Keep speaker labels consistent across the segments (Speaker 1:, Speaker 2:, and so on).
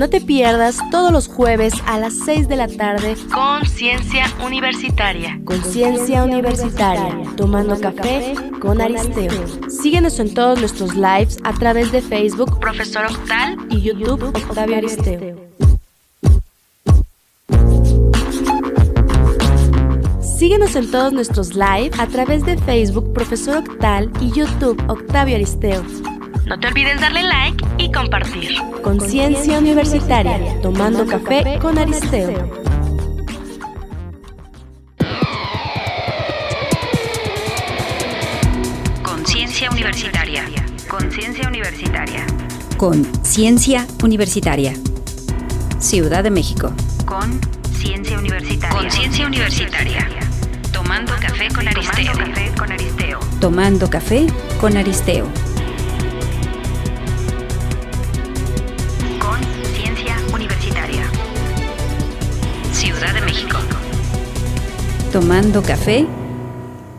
Speaker 1: No te pierdas todos los jueves a las 6 de la tarde Conciencia Universitaria. Conciencia Universitaria, tomando café con Aristeo. Síguenos en todos nuestros lives a través de Facebook Profesor Octal y YouTube Octavio Aristeo. Síguenos en todos nuestros live a través de Facebook Profesor Octal y YouTube Octavio Aristeo. No te olvides darle like y compartir. Conciencia Universitaria, tomando café con Aristeo.
Speaker 2: Conciencia Universitaria. Conciencia Universitaria.
Speaker 3: Conciencia Universitaria. Ciudad de México.
Speaker 2: Conciencia Universitaria. Conciencia Universitaria. Tomando café con Aristeo.
Speaker 3: Tomando café con Aristeo.
Speaker 2: Conciencia Universitaria. Ciudad de México.
Speaker 3: Tomando café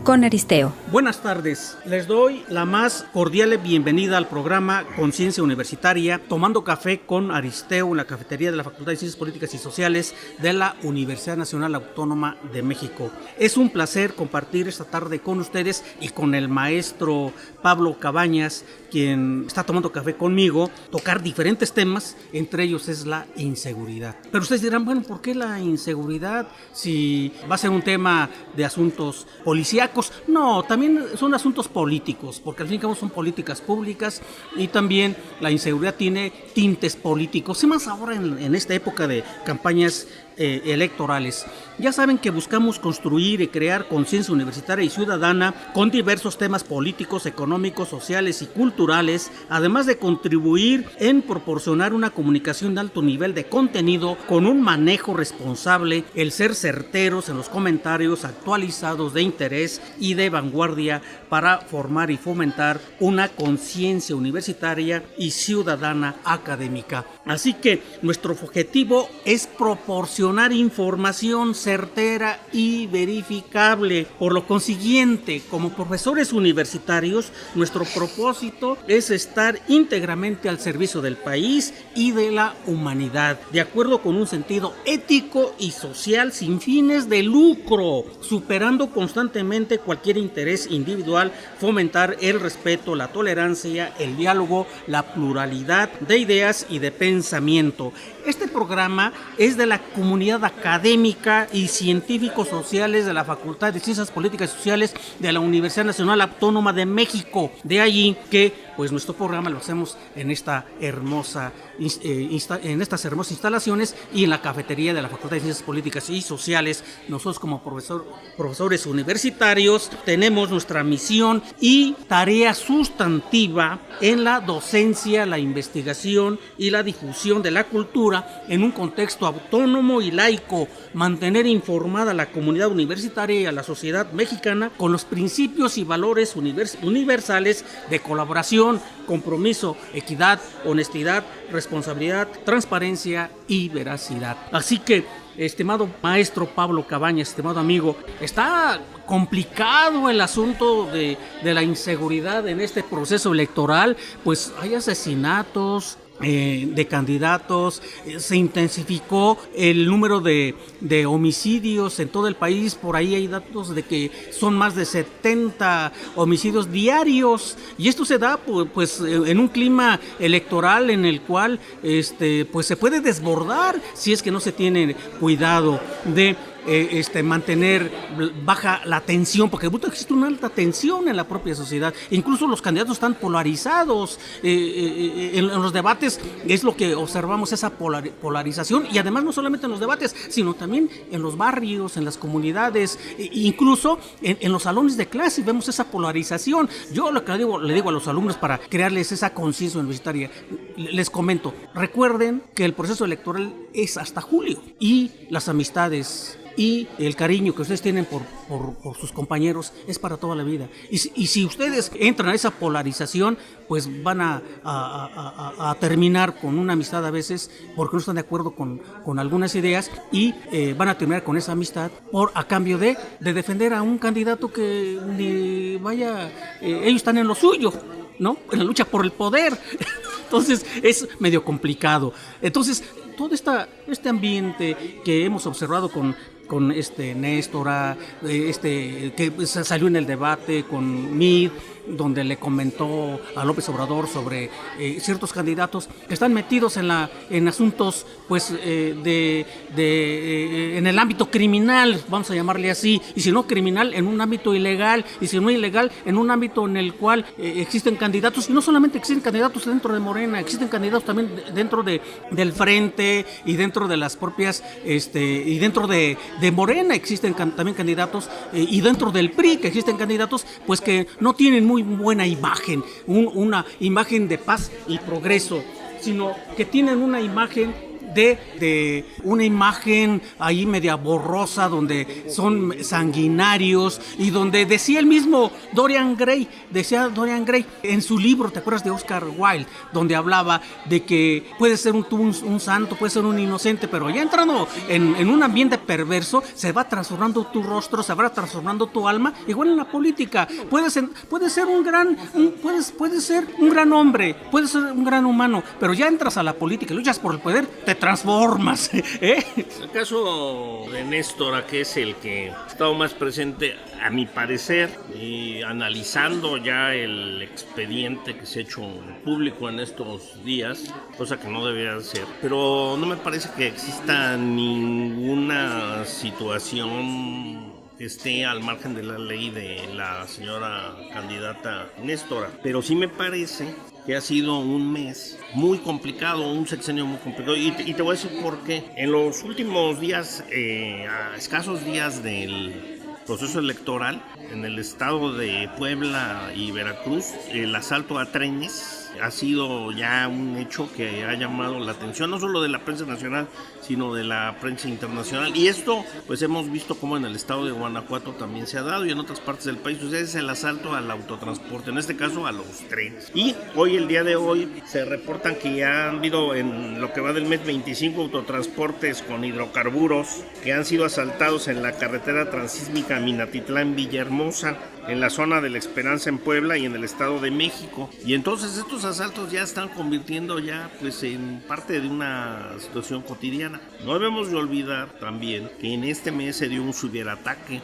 Speaker 3: con Aristeo.
Speaker 4: Buenas tardes, les doy la más cordial bienvenida al programa Conciencia Universitaria, tomando café con Aristeo en la cafetería de la Facultad de Ciencias Políticas y Sociales de la Universidad Nacional Autónoma de México. Es un placer compartir esta tarde con ustedes y con el maestro Pablo Cabañas, quien está tomando café conmigo, tocar diferentes temas, entre ellos es la inseguridad. Pero ustedes dirán, bueno, ¿por qué la inseguridad si va a ser un tema de asuntos policíacos? No, también son asuntos políticos, porque al fin y al cabo son políticas públicas y también la inseguridad tiene tintes políticos, y más ahora en esta época de campañas electorales. Ya saben que buscamos construir y crear conciencia universitaria y ciudadana con diversos temas políticos, económicos, sociales y culturales, además de contribuir en proporcionar una comunicación de alto nivel de contenido con un manejo responsable, el ser certeros en los comentarios actualizados de interés y de vanguardia para formar y fomentar una conciencia universitaria y ciudadana académica. Así que nuestro objetivo es proporcionar información certera y verificable. Por lo consiguiente, como profesores universitarios, nuestro propósito es estar íntegramente al servicio del país y de la humanidad, de acuerdo con un sentido ético y social sin fines de lucro, superando constantemente cualquier interés individual, fomentar el respeto, la tolerancia, el diálogo, la pluralidad de ideas y de pensamiento. Este programa es de la comunidad académica y científicos sociales de la Facultad de Ciencias Políticas y Sociales de la Universidad Nacional Autónoma de México. De allí que pues nuestro programa lo hacemos en esta hermosa en estas hermosas instalaciones y en la cafetería de la Facultad de Ciencias Políticas y Sociales. Nosotros como profesores universitarios tenemos nuestra misión y tarea sustantiva en la docencia, la investigación y la difusión de la cultura en un contexto autónomo y laico, mantener informada a la comunidad universitaria y a la sociedad mexicana con los principios y valores universales de colaboración, compromiso, equidad, honestidad, responsabilidad, transparencia y veracidad. Así que, estimado maestro Pablo Cabañas, estimado amigo, está complicado el asunto de la inseguridad en este proceso electoral, pues hay asesinatos de candidatos, se intensificó el número de homicidios en todo el país. Por ahí hay datos de que son más de 70 homicidios diarios, y esto se da pues en un clima electoral en el cual pues se puede desbordar si es que no se tiene cuidado de mantener baja la tensión, porque existe una alta tensión en la propia sociedad. Incluso los candidatos están polarizados en los debates. Es lo que observamos, esa polarización, y además no solamente en los debates, sino también en los barrios, en las comunidades, incluso en los salones de clase vemos esa polarización. Yo lo que le digo a los alumnos para crearles esa conciencia universitaria, les comento, recuerden que el proceso electoral es hasta julio, y las amistades y el cariño que ustedes tienen por sus compañeros es para toda la vida. Y si ustedes entran a esa polarización, pues van a terminar con una amistad a veces porque no están de acuerdo con algunas ideas, y van a terminar con esa amistad a cambio de defender a un candidato que ellos están en lo suyo, ¿no? En la lucha por el poder. Entonces es medio complicado. Entonces todo este ambiente que hemos observado con Néstora, que salió en el debate con Mid, donde le comentó a López Obrador sobre ciertos candidatos que están metidos en asuntos pues en el ámbito criminal, vamos a llamarle así, y si no criminal, en un ámbito ilegal, y si no ilegal, en un ámbito en el cual existen candidatos, y no solamente existen candidatos dentro de Morena, existen candidatos también dentro del Frente y dentro de las propias y dentro de Morena existen también candidatos, y dentro del PRI que existen candidatos pues que no tienen muy buena imagen, una imagen de paz y progreso, sino que tienen una imagen de una imagen ahí media borrosa, donde son sanguinarios, y donde decía el mismo Dorian Gray en su libro, ¿te acuerdas de Oscar Wilde? Donde hablaba de que puede ser un santo, puede ser un inocente, pero ya entrando en un ambiente perverso, se va transformando tu rostro, se va transformando tu alma. Igual en la política, puede ser un gran hombre, puede ser un gran humano, pero ya entras a la política, luchas por el poder, te transformas.
Speaker 5: El caso de Néstora, que es el que ha estado más presente, a mi parecer, y analizando ya el expediente que se ha hecho público en estos días, cosa que no debería ser, pero no me parece que exista ninguna situación que esté al margen de la ley de la señora candidata Néstora, pero sí me parece que ha sido un mes muy complicado, un sexenio muy complicado, y te voy a decir por qué. En los últimos días, a escasos días del proceso electoral, en el estado de Puebla y Veracruz, el asalto a trenes ha sido ya un hecho que ha llamado la atención, no solo de la prensa nacional, sino de la prensa internacional. Y esto, pues hemos visto cómo en el estado de Guanajuato también se ha dado, y en otras partes del país. Pues es el asalto al autotransporte, en este caso a los trenes. Y hoy, el día de hoy, se reportan que ya han habido en lo que va del mes 25 autotransportes con hidrocarburos que han sido asaltados en la carretera transísmica Minatitlán-Villahermosa, en la zona de La Esperanza en Puebla y en el Estado de México. Y entonces estos asaltos ya están convirtiendo ya pues en parte de una situación cotidiana. No debemos de olvidar también que en este mes se dio un ciberataque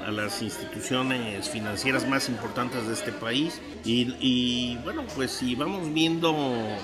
Speaker 5: a las instituciones financieras más importantes de este país, y bueno, pues si vamos viendo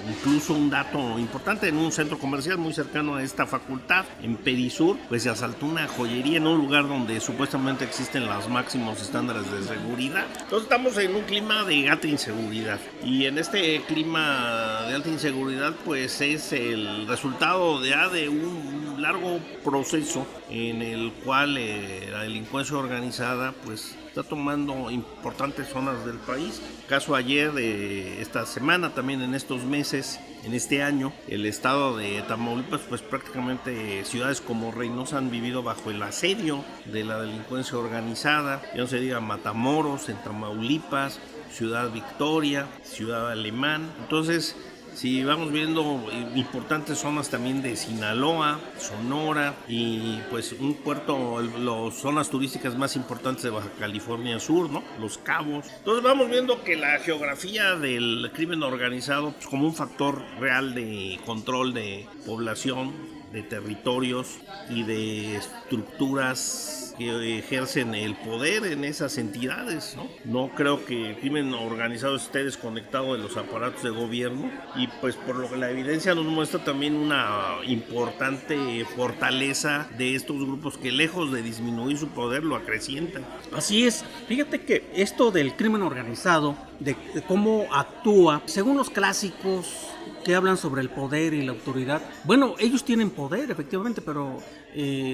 Speaker 5: incluso un dato importante, en un centro comercial muy cercano a esta facultad, en Perisur, pues se asaltó una joyería en un lugar donde supuestamente existen los máximos estándares de seguridad. Entonces estamos en un clima de alta inseguridad, y en este clima de alta inseguridad pues es el resultado de un largo proceso en el cual la delincuencia organizada pues está tomando importantes zonas del país. Caso ayer de esta semana, también en estos meses, en este año, el estado de Tamaulipas, pues prácticamente ciudades como Reynosa han vivido bajo el asedio de la delincuencia organizada. Ya no se diga Matamoros, en Tamaulipas, Ciudad Victoria, Ciudad Alemán. Entonces, si vamos viendo importantes zonas también de Sinaloa, Sonora, y pues un puerto, las zonas turísticas más importantes de Baja California Sur, ¿no? Los Cabos. Entonces vamos viendo que la geografía del crimen organizado, pues, como un factor real de control de población, de territorios y de estructuras que ejercen el poder en esas entidades, ¿no? No creo que el crimen organizado esté desconectado de los aparatos de gobierno, y pues por lo que la evidencia nos muestra también una importante fortaleza de estos grupos que, lejos de disminuir su poder, lo acrecientan.
Speaker 4: Así es. Fíjate que esto del crimen organizado, de cómo actúa, según los clásicos que hablan sobre el poder y la autoridad, bueno, ellos tienen poder efectivamente, pero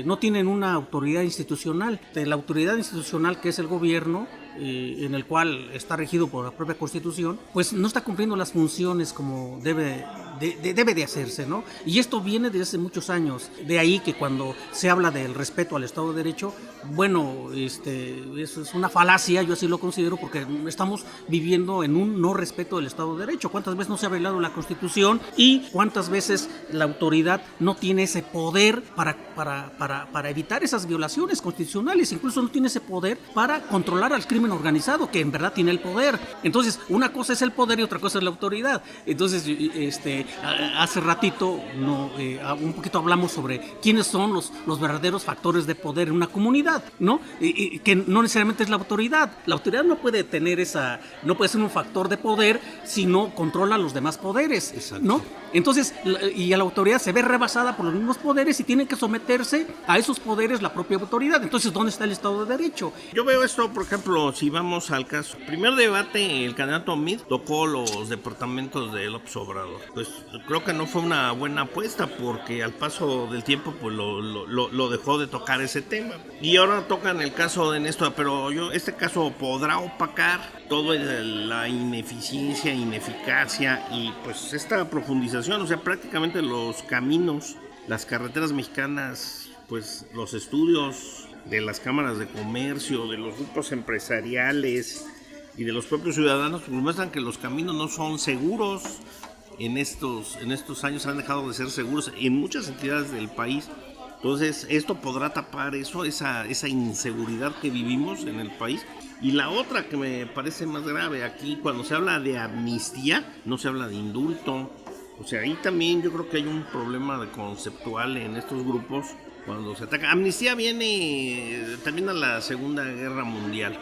Speaker 4: no tienen una autoridad institucional. La autoridad institucional, que es el gobierno, en el cual está regido por la propia Constitución, pues no está cumpliendo las funciones como debe debe de hacerse, ¿no? Y esto viene desde hace muchos años. De ahí que cuando se habla del respeto al Estado de Derecho, bueno, eso es una falacia, yo así lo considero, porque estamos viviendo en un no respeto del Estado de Derecho. ¿Cuántas veces no se ha violado la Constitución y cuántas veces la autoridad no tiene ese poder para evitar esas violaciones constitucionales? Incluso no tiene ese poder para controlar al crimen organizado, que en verdad tiene el poder. Entonces, una cosa es el poder y otra cosa es la autoridad. Entonces, hace ratito un poquito hablamos sobre quiénes son los verdaderos factores de poder en una comunidad, ¿no? Que no necesariamente es la autoridad. La autoridad no puede ser un factor de poder si no controla los demás poderes. Exacto. ¿No? Entonces, y a la autoridad se ve rebasada por los mismos poderes y tienen que someterse a esos poderes la propia autoridad. Entonces, ¿dónde está el Estado de Derecho?
Speaker 5: Yo veo esto, por ejemplo, si vamos al caso. Primer debate, el candidato Meade tocó los departamentos de López Obrador. Pues creo que no fue una buena apuesta, porque al paso del tiempo pues lo dejó de tocar ese tema. Y ahora tocan el caso de Néstor, pero este caso podrá opacar toda la ineficiencia, ineficacia y pues esta profundización. O sea, prácticamente los caminos, las carreteras mexicanas, pues los estudios de las cámaras de comercio, de los grupos empresariales y de los propios ciudadanos pues muestran que los caminos no son seguros. En estos años han dejado de ser seguros en muchas entidades del país. Entonces esto podrá tapar esa inseguridad que vivimos en el país. Y la otra que me parece más grave aquí, cuando se habla de amnistía, no se habla de indulto. O sea, ahí también yo creo que hay un problema conceptual en estos grupos cuando se ataca. Amnistía viene también a la Segunda Guerra Mundial.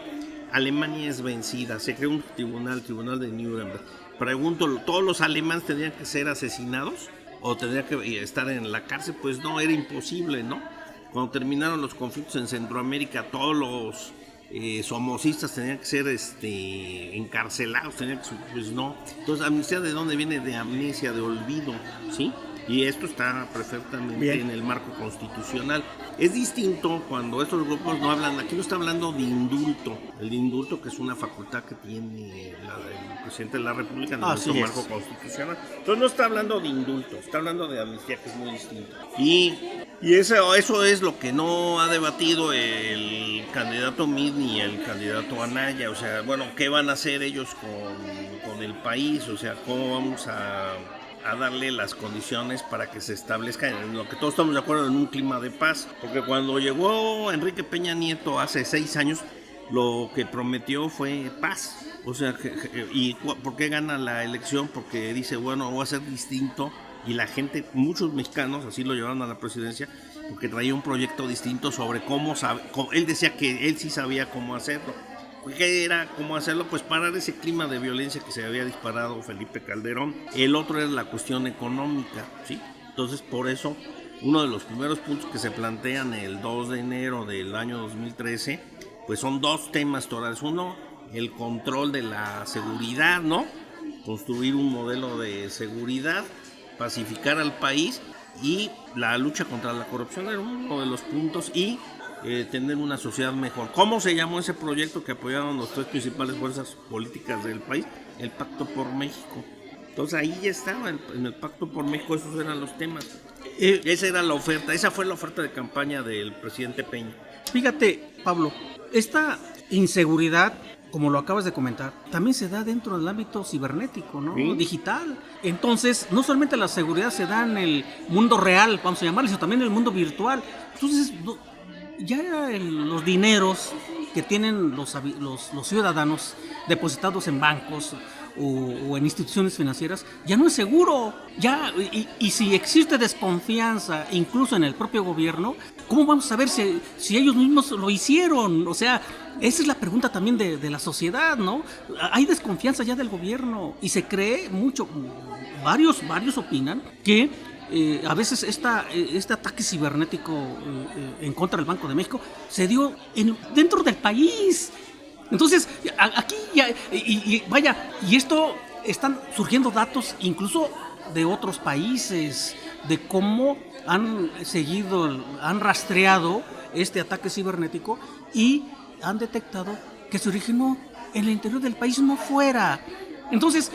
Speaker 5: Alemania es vencida, se creó un tribunal de Nuremberg. Pregunto, ¿todos los alemanes tendrían que ser asesinados o tendrían que estar en la cárcel? Pues no, era imposible, ¿no? Cuando terminaron los conflictos en Centroamérica, todos los somocistas tenían que ser encarcelados, pues no. Entonces, amnistía, ¿de dónde viene? De amnesia, de olvido, ¿sí? Y esto está perfectamente bien en el marco constitucional. Es distinto cuando estos grupos no hablan, aquí no está hablando de indulto, el indulto que es una facultad que tiene el presidente de la República en nuestro marco constitucional. Entonces no está hablando de indulto, está hablando de amnistía, que es muy distinto. Y eso es lo que no ha debatido el candidato Meade ni el candidato Anaya. O sea, bueno, ¿qué van a hacer ellos con el país? O sea, ¿cómo vamos a darle las condiciones para que se establezca en lo que todos estamos de acuerdo, en un clima de paz? Porque cuando llegó Enrique Peña Nieto hace 6 años, lo que prometió fue paz. O sea, ¿y por qué gana la elección? Porque dice, bueno, voy a ser distinto. Y la gente, muchos mexicanos así lo llevaron a la presidencia, porque traía un proyecto distinto sobre él decía que él sí sabía cómo hacerlo. ¿Qué era? ¿Cómo hacerlo? Pues parar ese clima de violencia que se había disparado Felipe Calderón. El otro era la cuestión económica, ¿sí? Entonces, por eso, uno de los primeros puntos que se plantean el 2 de enero del año 2013, pues son 2 temas torales. Uno, el control de la seguridad, ¿no? Construir un modelo de seguridad, pacificar al país, y la lucha contra la corrupción era uno de los puntos, y tener una sociedad mejor. ¿Cómo se llamó ese proyecto que apoyaron las 3 principales fuerzas políticas del país? El Pacto por México. Entonces ahí ya estaba, en el Pacto por México esos eran los temas. Esa era la oferta, esa fue la oferta de campaña del presidente Peña.
Speaker 4: Fíjate, Pablo, esta inseguridad, como lo acabas de comentar, también se da dentro del ámbito cibernético, ¿no? ¿Sí? Digital. Entonces, no solamente la seguridad se da en el mundo real, vamos a llamarlo, sino también en el mundo virtual. Entonces, ya los dineros que tienen los ciudadanos depositados en bancos o en instituciones financieras ya no es seguro. Y si existe desconfianza incluso en el propio gobierno, ¿cómo vamos a saber si ellos mismos lo hicieron? O sea, esa es la pregunta también de la sociedad, ¿no? Hay desconfianza ya del gobierno y se cree mucho. Varios opinan que a veces este ataque cibernético en contra del Banco de México se dio dentro del país. Entonces, aquí ya, y esto están surgiendo datos incluso de otros países, de cómo han rastreado este ataque cibernético y han detectado que se originó en el interior del país, no fuera. Entonces,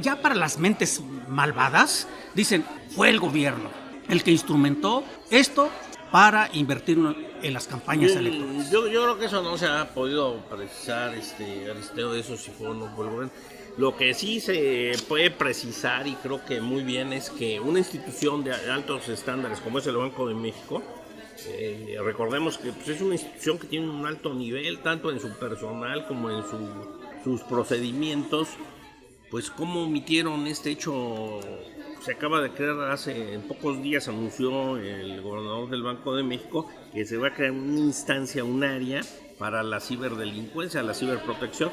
Speaker 4: ya para las mentes malvadas, dicen, fue el gobierno el que instrumentó esto para invertir en las campañas electorales.
Speaker 5: Yo creo que eso no se ha podido precisar, Aristeo, de eso si fue o no fue el gobierno. Lo que sí se puede precisar, y creo que muy bien, es que una institución de altos estándares como es el Banco de México, recordemos que pues, es una institución que tiene un alto nivel, tanto en su personal como en sus procedimientos. Pues cómo omitieron este hecho. Se acaba de crear en pocos días, anunció el gobernador del Banco de México que se va a crear una instancia, un área para la ciberdelincuencia, la ciberprotección.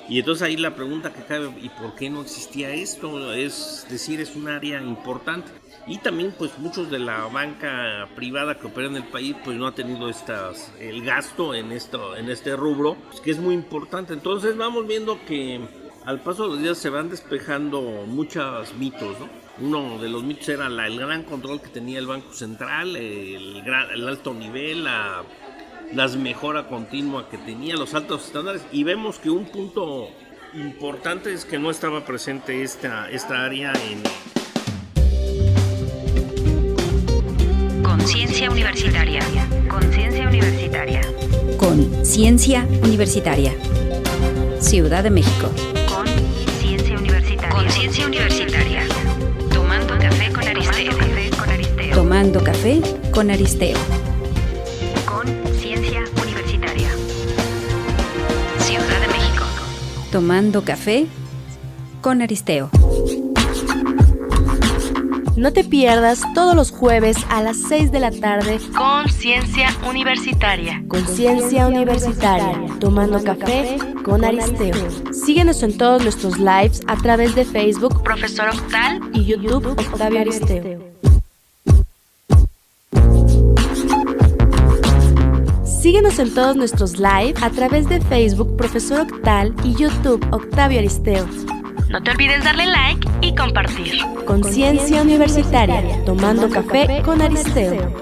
Speaker 5: Y entonces ahí la pregunta que cabe, ¿y por qué no existía esto? Es decir, es un área importante. Y también pues muchos de la banca privada que opera en el país pues no ha tenido el gasto en este rubro, pues, que es muy importante. Entonces vamos viendo que al paso de los días se van despejando muchos mitos, ¿no? Uno de los mitos era el gran control que tenía el Banco Central, el alto nivel, las mejora continua que tenía, los altos estándares, y vemos que un punto importante es que no estaba presente esta área en
Speaker 2: Conciencia Universitaria. Conciencia Universitaria.
Speaker 3: Conciencia Universitaria. Ciudad de México.
Speaker 2: Conciencia Universitaria. Conciencia Universitaria. Tomando café con Aristeo.
Speaker 3: Tomando café con Aristeo.
Speaker 2: Conciencia Universitaria. Ciudad de México.
Speaker 3: Tomando café con Aristeo.
Speaker 1: No te pierdas todos los jueves a las 6 de la tarde Conciencia Universitaria. Conciencia Universitaria, tomando café con Aristeo. Síguenos en todos nuestros lives a través de Facebook Profesor Octal y YouTube Octavio Aristeo. Síguenos en todos nuestros lives a través de Facebook Profesor Octal y YouTube Octavio Aristeo. No te olvides darle like y compartir. Conciencia Universitaria, tomando café con Aristeo.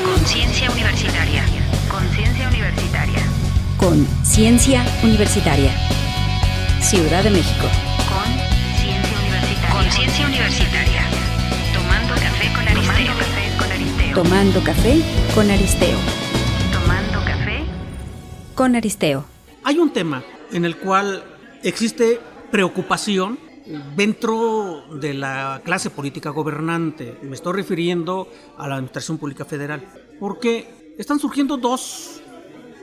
Speaker 2: Conciencia Universitaria. Conciencia Universitaria.
Speaker 3: Conciencia Universitaria. Ciudad de México.
Speaker 2: Conciencia Universitaria. Conciencia Universitaria. Tomando café con Aristeo.
Speaker 3: Tomando café con Aristeo.
Speaker 2: Tomando café
Speaker 3: con Aristeo.
Speaker 4: Hay un tema en el cual existe preocupación dentro de la clase política gobernante. Me estoy refiriendo a la Administración Pública Federal, porque están surgiendo dos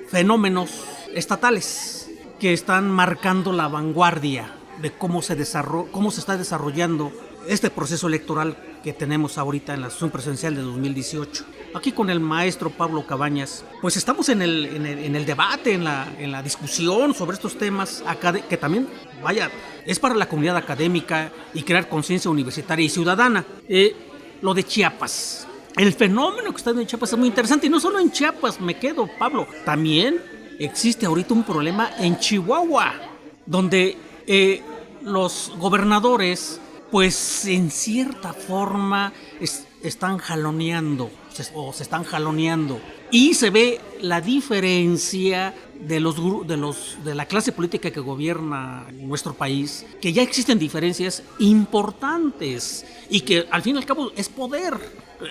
Speaker 4: fenómenos estatales que están marcando la vanguardia de cómo se está desarrollando este proceso electoral que tenemos ahorita en la sesión presidencial de 2018. Aquí con el maestro Pablo Cabañas, pues estamos en el debate, en la discusión sobre estos temas que también, es para la comunidad académica y crear conciencia universitaria y ciudadana. Lo de Chiapas, el fenómeno que está en Chiapas es muy interesante, y no solo en Chiapas me quedo, Pablo, también existe ahorita un problema en Chihuahua, donde los gobernadores pues en cierta forma están jaloneando, se están jaloneando, y se ve la diferencia de la clase política que gobierna nuestro país, que ya existen diferencias importantes y que al fin y al cabo es poder,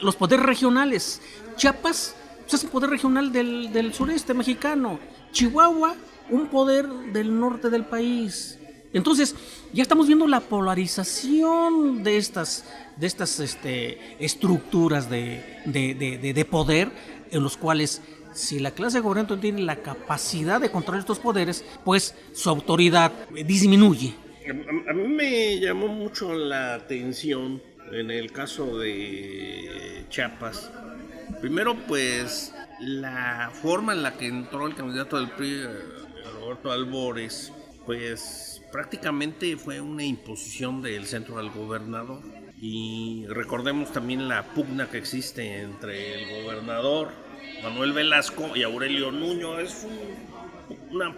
Speaker 4: los poderes regionales. Chiapas es un poder regional del sureste mexicano, Chihuahua un poder del norte del país. Entonces, ya estamos viendo la polarización de estas estructuras de poder, en los cuales, si la clase gobernante tiene la capacidad de controlar estos poderes, pues su autoridad disminuye.
Speaker 5: A mí me llamó mucho la atención en el caso de Chiapas. Primero, pues, la forma en la que entró el candidato del PRI, Roberto Albores, pues prácticamente fue una imposición del centro al gobernador. Y recordemos también la pugna que existe entre el gobernador Manuel Velasco y Aurelio Nuño. Es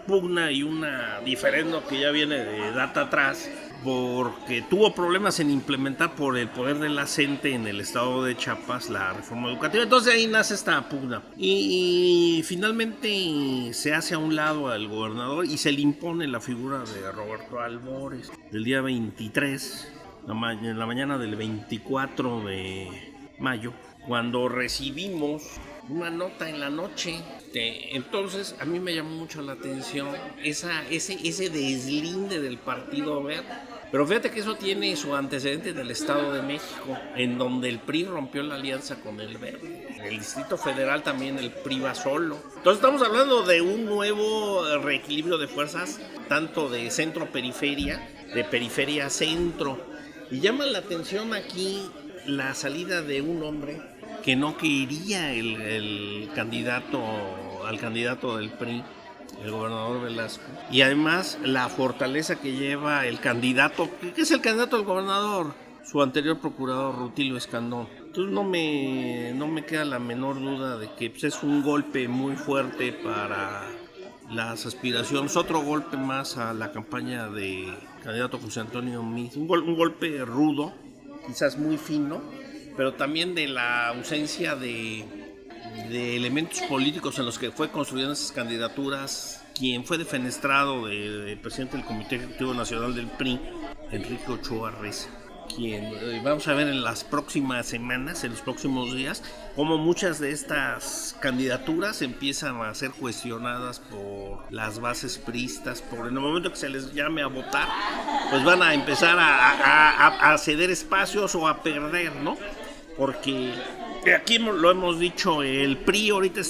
Speaker 5: pugna y una diferendo que ya viene de data atrás, porque tuvo problemas en implementar por el poder de la CENTE en el estado de Chiapas la reforma educativa. Entonces ahí nace esta pugna y finalmente se hace a un lado al gobernador y se le impone la figura de Roberto Albores del día 23, en la mañana del 24 de mayo, cuando recibimos una nota en la noche. Entonces a mí me llamó mucho la atención ese deslinde del Partido Verde. Pero fíjate que eso tiene su antecedente en el Estado de México, en donde el PRI rompió la alianza con el Verde. En el Distrito Federal también el PRI va solo. Entonces estamos hablando de un nuevo reequilibrio de fuerzas, tanto de centro-periferia, de periferia-centro. Y llama la atención aquí la salida de un hombre que no quería al candidato del PRI, el gobernador Velasco, y además la fortaleza que lleva el candidato, ¿qué es el candidato del gobernador? Su anterior procurador, Rutilio Escandón. Entonces no me queda la menor duda de que pues, es un golpe muy fuerte para las aspiraciones, otro golpe más a la campaña de candidato José Antonio Meade, un golpe rudo, quizás muy fino, pero también de la ausencia de elementos políticos en los que fue construyendo esas candidaturas. Quien fue defenestrado de presidente del Comité Ejecutivo Nacional del PRI, Enrique Ochoa Reza, quien vamos a ver en las próximas semanas, en los próximos días, cómo muchas de estas candidaturas empiezan a ser cuestionadas por las bases priistas. En el momento que se les llame a votar, pues van a empezar a ceder espacios o a perder, ¿no? Porque aquí lo hemos dicho, el PRI ahorita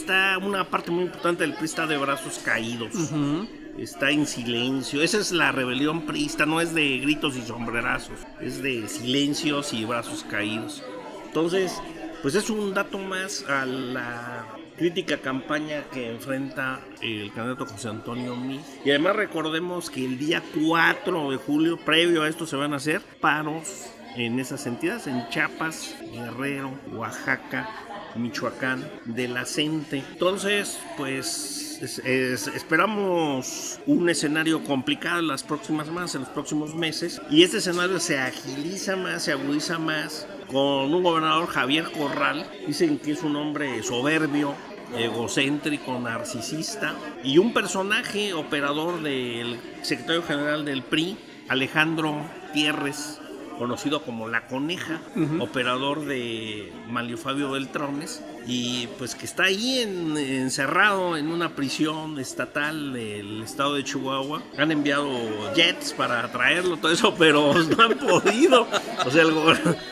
Speaker 5: una parte muy importante del PRI está de brazos caídos. Uh-huh. Está en silencio. Esa es la rebelión priista, no es de gritos y sombrerazos, es de silencios y brazos caídos. Entonces, pues es un dato más a la crítica campaña que enfrenta el candidato José Antonio Meade. Y además recordemos que el día 4 de julio, previo a esto, se van a hacer paros en esas entidades, en Chiapas, Guerrero, Oaxaca, Michoacán, de la CENTE. Entonces, pues esperamos un escenario complicado en las próximas semanas, en los próximos meses, y este escenario se agiliza más, se agudiza más con un gobernador, Javier Corral. Dicen que es un hombre soberbio, egocéntrico, narcisista, y un personaje operador del secretario general del PRI, Alejandro Tierres, conocido como La Coneja, uh-huh, operador de Manlio Fabio Beltrones, y pues que está ahí encerrado en una prisión estatal del estado de Chihuahua. Han enviado jets para traerlo, todo eso, pero no han podido. O sea,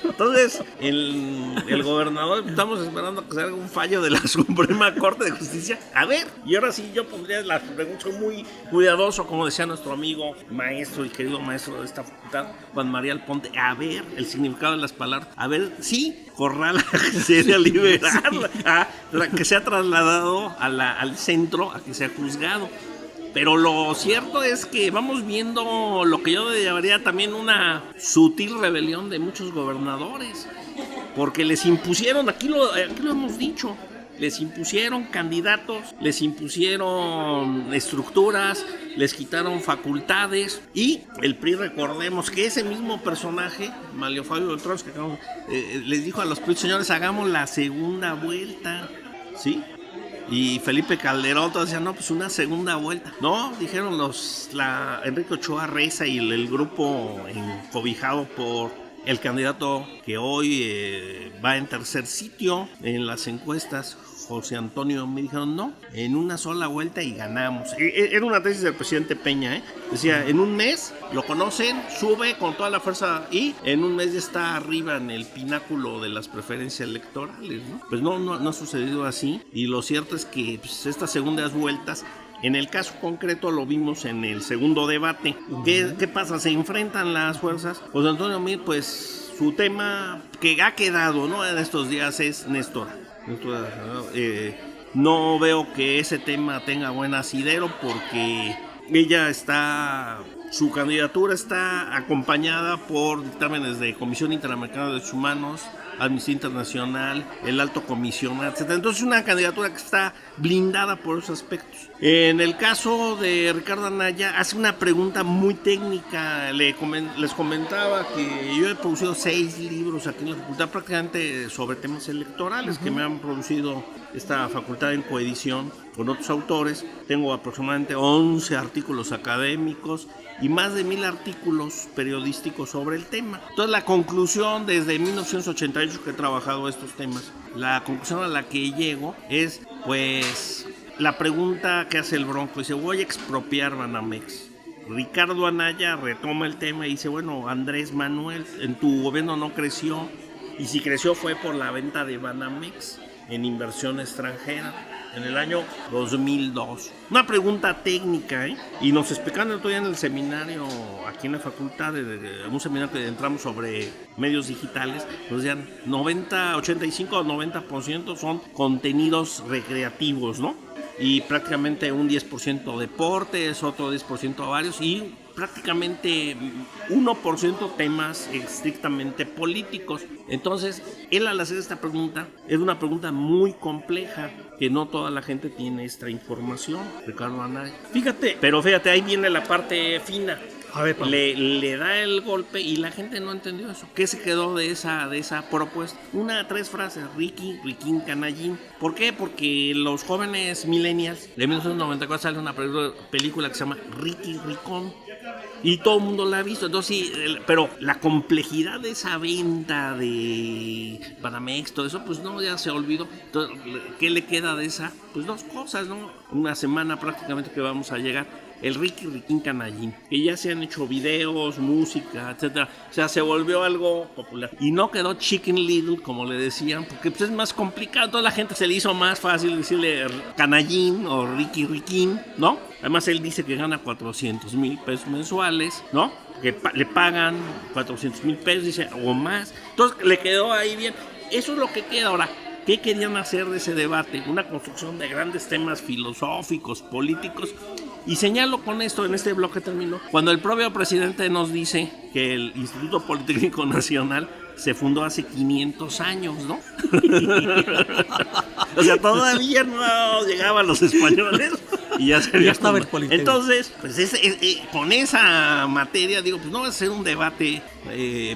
Speaker 5: entonces el gobernador, estamos esperando que salga un fallo de la Suprema Corte de Justicia. A ver, y ahora sí yo pondría la pregunta, soy muy cuidadoso, como decía nuestro amigo maestro y querido maestro de esta facultad, Juan María Alponte, a ver el significado de las palabras, a ver si Corral sería liberarla, sí, que sea trasladado al centro, a que sea juzgado. Pero lo cierto es que vamos viendo lo que yo llamaría también una sutil rebelión de muchos gobernadores, porque les impusieron, aquí lo hemos dicho, les impusieron candidatos, les impusieron estructuras, les quitaron facultades, y el PRI, recordemos que ese mismo personaje, Manlio Fabio Beltrones, que les dijo a los PRI, señores, hagamos la segunda vuelta, ¿sí? Y Felipe Calderón todos decían, no, pues una segunda vuelta. No, dijeron Enrique Ochoa Reza y el grupo encobijado por el candidato que hoy va en tercer sitio en las encuestas, José Antonio, me dijeron no, en una sola vuelta y ganamos. Era una tesis del presidente Peña, decía, en un mes lo conocen, sube con toda la fuerza y en un mes ya está arriba en el pináculo de las preferencias electorales, ¿no? Pues no ha sucedido así, y lo cierto es que pues, estas segundas vueltas, en el caso concreto lo vimos en el segundo debate. ¿Qué pasa? Se enfrentan las fuerzas. José Antonio Meade, pues su tema que ha quedado, ¿no?, en estos días es Néstor. No veo que ese tema tenga buen asidero, porque su candidatura está acompañada por dictámenes de Comisión Interamericana de Derechos Humanos, Amnistía Internacional, el Alto Comisionado, etc. Entonces es una candidatura que está blindada por esos aspectos. En el caso de Ricardo Anaya, hace una pregunta muy técnica. Les comentaba que yo he producido 6 libros aquí en la facultad, prácticamente sobre temas electorales, que me han producido esta facultad en coedición con otros autores. Tengo aproximadamente 11 artículos académicos y más de 1000 artículos periodísticos sobre el tema. Entonces la conclusión, desde 1988 que he trabajado estos temas, la conclusión a la que llego es, pues, la pregunta que hace el Bronco. Dice, voy a expropiar Banamex. Ricardo Anaya retoma el tema y dice, bueno, Andrés Manuel, en tu gobierno no creció, y si creció fue por la venta de Banamex en inversión extranjera en el año 2002. Una pregunta técnica, y nos explicaron el otro día en el seminario aquí en la facultad, un seminario que entramos sobre medios digitales, nos decían 85 o 90% son contenidos recreativos, ¿no? Y prácticamente un 10% deportes, otro 10% varios, y prácticamente 1% temas estrictamente políticos. Entonces, él al hacer esta pregunta, es una pregunta muy compleja, que no toda la gente tiene esta información, Ricardo Anaya. Pero fíjate, ahí viene la parte fina.
Speaker 4: A ver,
Speaker 5: le da el golpe y la gente no entendió eso. ¿Qué se quedó de esa propuesta? 3 frases: Ricky, Riquín, Canallín. ¿Por qué? Porque los jóvenes millennials de 1994 sale una película que se llama Ricky Ricón y todo el mundo la ha visto. Entonces sí, pero la complejidad de esa venta de Banamex, todo eso, pues no, ya se olvidó. Entonces, ¿qué le queda de esa? Pues 2 cosas, ¿no? Una semana prácticamente que vamos a llegar. El Ricky Riquín Canallín, que ya se han hecho videos, música, etcétera. O sea, se volvió algo popular. Y no quedó Chicken Little, como le decían, porque pues, es más complicado. Toda la gente se le hizo más fácil decirle Canallín o Ricky Riquín, ¿no? Además, él dice que gana 400,000 pesos mensuales, ¿no? Que le pagan 400,000 pesos, dice, o más. Entonces, le quedó ahí bien. Eso es lo que queda ahora. ¿Qué querían hacer de ese debate? Una construcción de grandes temas filosóficos, políticos. Y señalo con esto, en este bloque termino, cuando el propio presidente nos dice que el Instituto Politécnico Nacional se fundó hace 500 años, ¿no? O sea, todavía no llegaban los españoles y ya
Speaker 4: estaba el Politécnico.
Speaker 5: Entonces, pues con esa materia, digo, pues no va a ser un debate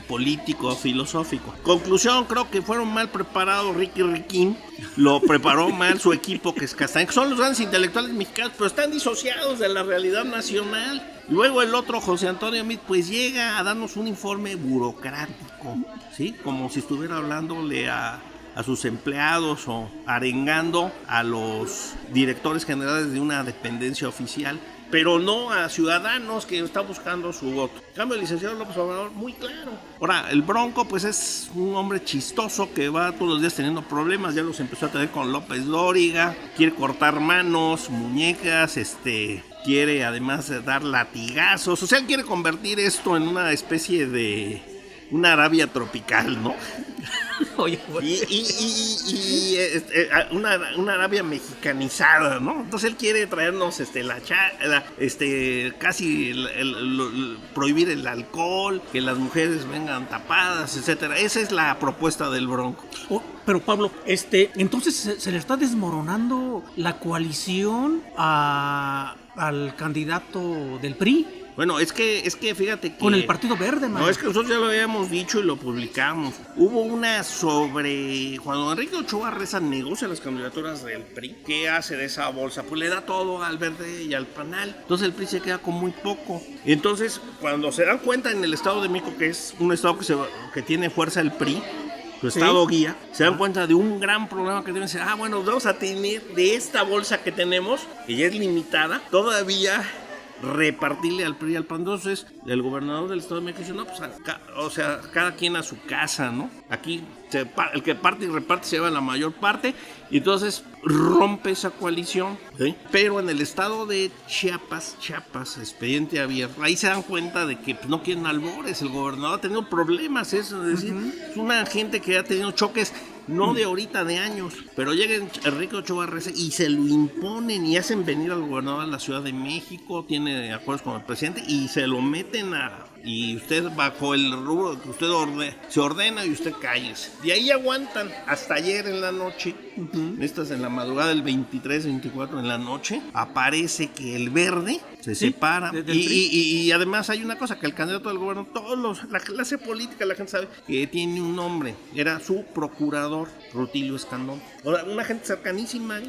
Speaker 5: político, filosófico. Conclusión, creo que fueron mal preparados. Ricky Riquín lo preparó mal su equipo, que es Castañeda, que son los grandes intelectuales mexicanos, pero están disociados de la realidad nacional. Luego el otro, José Antonio Meade, pues llega a darnos un informe burocrático, ¿sí? Como si estuviera hablándole a sus empleados o arengando a los directores generales de una dependencia oficial, pero no a ciudadanos que están buscando su voto. En cambio, el licenciado López Obrador, muy claro. Ahora, el Bronco, pues es un hombre chistoso que va todos los días teniendo problemas. Ya los empezó a tener con López Dóriga, quiere cortar manos, muñecas, quiere además dar latigazos. O sea, él quiere convertir esto en una especie de una Arabia tropical, ¿no?
Speaker 4: Oye,
Speaker 5: una Arabia mexicanizada, ¿no? Entonces él quiere traernos casi prohibir el alcohol, que las mujeres vengan tapadas, etcétera. Esa es la propuesta del Bronco.
Speaker 4: Pero Pablo, entonces se le está desmoronando la coalición al candidato del PRI.
Speaker 5: Bueno, es que fíjate que...
Speaker 4: Con el Partido Verde, man.
Speaker 5: No, es que nosotros ya lo habíamos dicho y lo publicamos. Hubo una sobre... Cuando Enrique Ochoa Reza negocia las candidaturas del PRI, ¿qué hace de esa bolsa? Pues le da todo al Verde y al PANAL. Entonces el PRI se queda con muy poco. Entonces, cuando se dan cuenta en el Estado de México, que es un estado que tiene fuerza el PRI, su estado guía, se dan cuenta de un gran problema que tienen. Bueno, vamos a tener de esta bolsa que tenemos, que ya es limitada, todavía repartirle al PRI y al PAN. Entonces el gobernador del Estado de México dice, no, pues cada quien a su casa, ¿no? Aquí el que parte y reparte se lleva la mayor parte, y entonces rompe esa coalición, ¿sí? Pero en el estado de Chiapas, expediente abierto, ahí se dan cuenta de que no quieren albores. El gobernador ha tenido problemas, es decir, es una gente que ha tenido choques, no de ahorita, de años, pero llega Enrique Ochoa Reza y se lo imponen y hacen venir al gobernador a la Ciudad de México, tiene acuerdos con el presidente y se lo meten y usted bajo el rubro que usted se ordena y usted cállese. De ahí aguantan hasta ayer en la noche, en la madrugada del 23, 24 en la noche, aparece que el Verde se separa. Y además hay una cosa, que el candidato del gobierno, la clase política, la gente sabe que tiene un nombre, era su procurador, Rutilio Escandón. Ahora, una gente cercanísima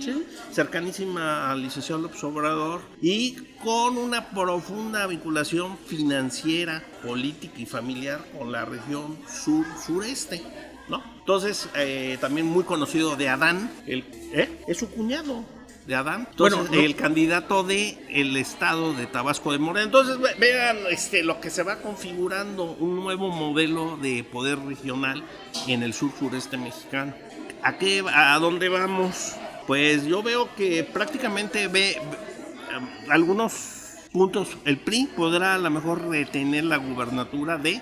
Speaker 5: al licenciado López Obrador y con una profunda vinculación financiera, política y familiar con la región sureste, ¿no? Entonces, también muy conocido de Adán, es su cuñado de Adán, entonces, el candidato del estado de Tabasco de Morena. Entonces vean lo que se va configurando, un nuevo modelo de poder regional en el sureste mexicano. ¿A dónde vamos? Pues yo veo que prácticamente algunos puntos. El PRI podrá a lo mejor retener la gubernatura de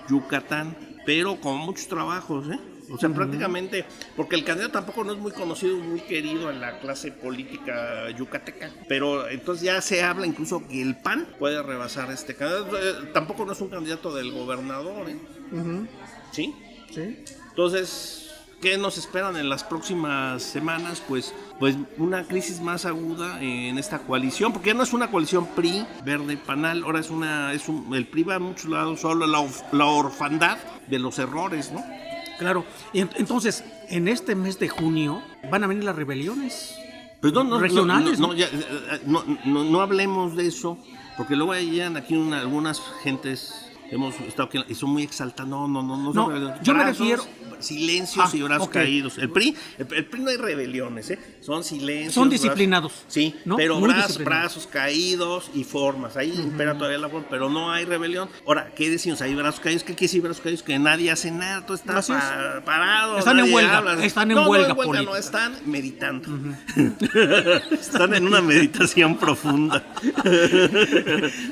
Speaker 5: Yucatán, pero con muchos trabajos, O sea, prácticamente, porque el candidato tampoco no es muy conocido, muy querido en la clase política yucateca, pero entonces ya se habla incluso que el PAN puede rebasar a este candidato. Tampoco no es un candidato del gobernador, ¿Sí? Sí. Entonces, ¿qué nos esperan en las próximas semanas? Pues una crisis más aguda en esta coalición, porque ya no es una coalición PRI, Verde, Panal, ahora el PRI va a muchos lados, solo la orfandad de los errores, ¿no?
Speaker 4: Claro, y entonces, en este mes de junio van a venir las rebeliones
Speaker 5: regionales. No hablemos de eso, porque luego llegan aquí algunas gentes. Hemos estado aquí y son muy exaltados. No,
Speaker 4: yo me refiero.
Speaker 5: Silencios y brazos caídos. El PRI no hay rebeliones, son silencios.
Speaker 4: Son disciplinados.
Speaker 5: Sí, ¿no? Pero brazos caídos y formas. Ahí impera todavía la forma, pero no hay rebelión. Ahora, ¿qué decimos? Hay brazos caídos. ¿Qué quiere decir brazos caídos? Que nadie hace nada, todo está parado.
Speaker 4: Están en huelga. Están en huelga política.
Speaker 5: No, están meditando. Están en una meditación profunda.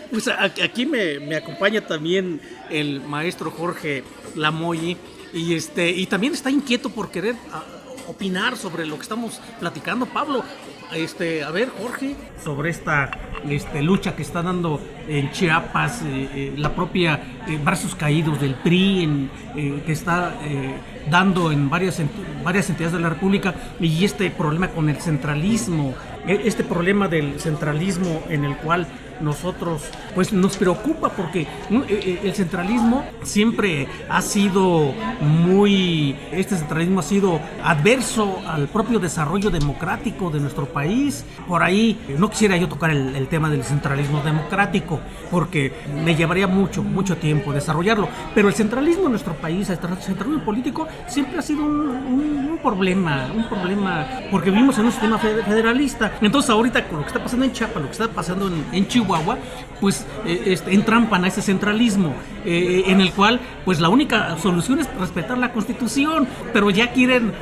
Speaker 4: Pues aquí me acompaña también el maestro Jorge Lamoyi. Y también está inquieto por querer opinar sobre lo que estamos platicando, Pablo. A ver, Jorge, sobre esta lucha que está dando en Chiapas, la propia brazos caídos del PRI, que está dando en varias entidades de la República, y este problema con el centralismo, este problema del centralismo en el cual nosotros pues nos preocupa, porque el centralismo siempre ha sido este centralismo ha sido adverso al propio desarrollo democrático de nuestro país. Por ahí no quisiera yo tocar el tema del centralismo democrático, porque me llevaría mucho tiempo desarrollarlo, pero el centralismo en nuestro país, el centralismo político, siempre ha sido un problema, porque vivimos en un sistema federalista. Entonces ahorita con lo que está pasando en Chiapas, lo que está pasando en Chihuahua, pues entrampan a ese centralismo, en el cual pues la única solución es respetar la Constitución, pero ya quieren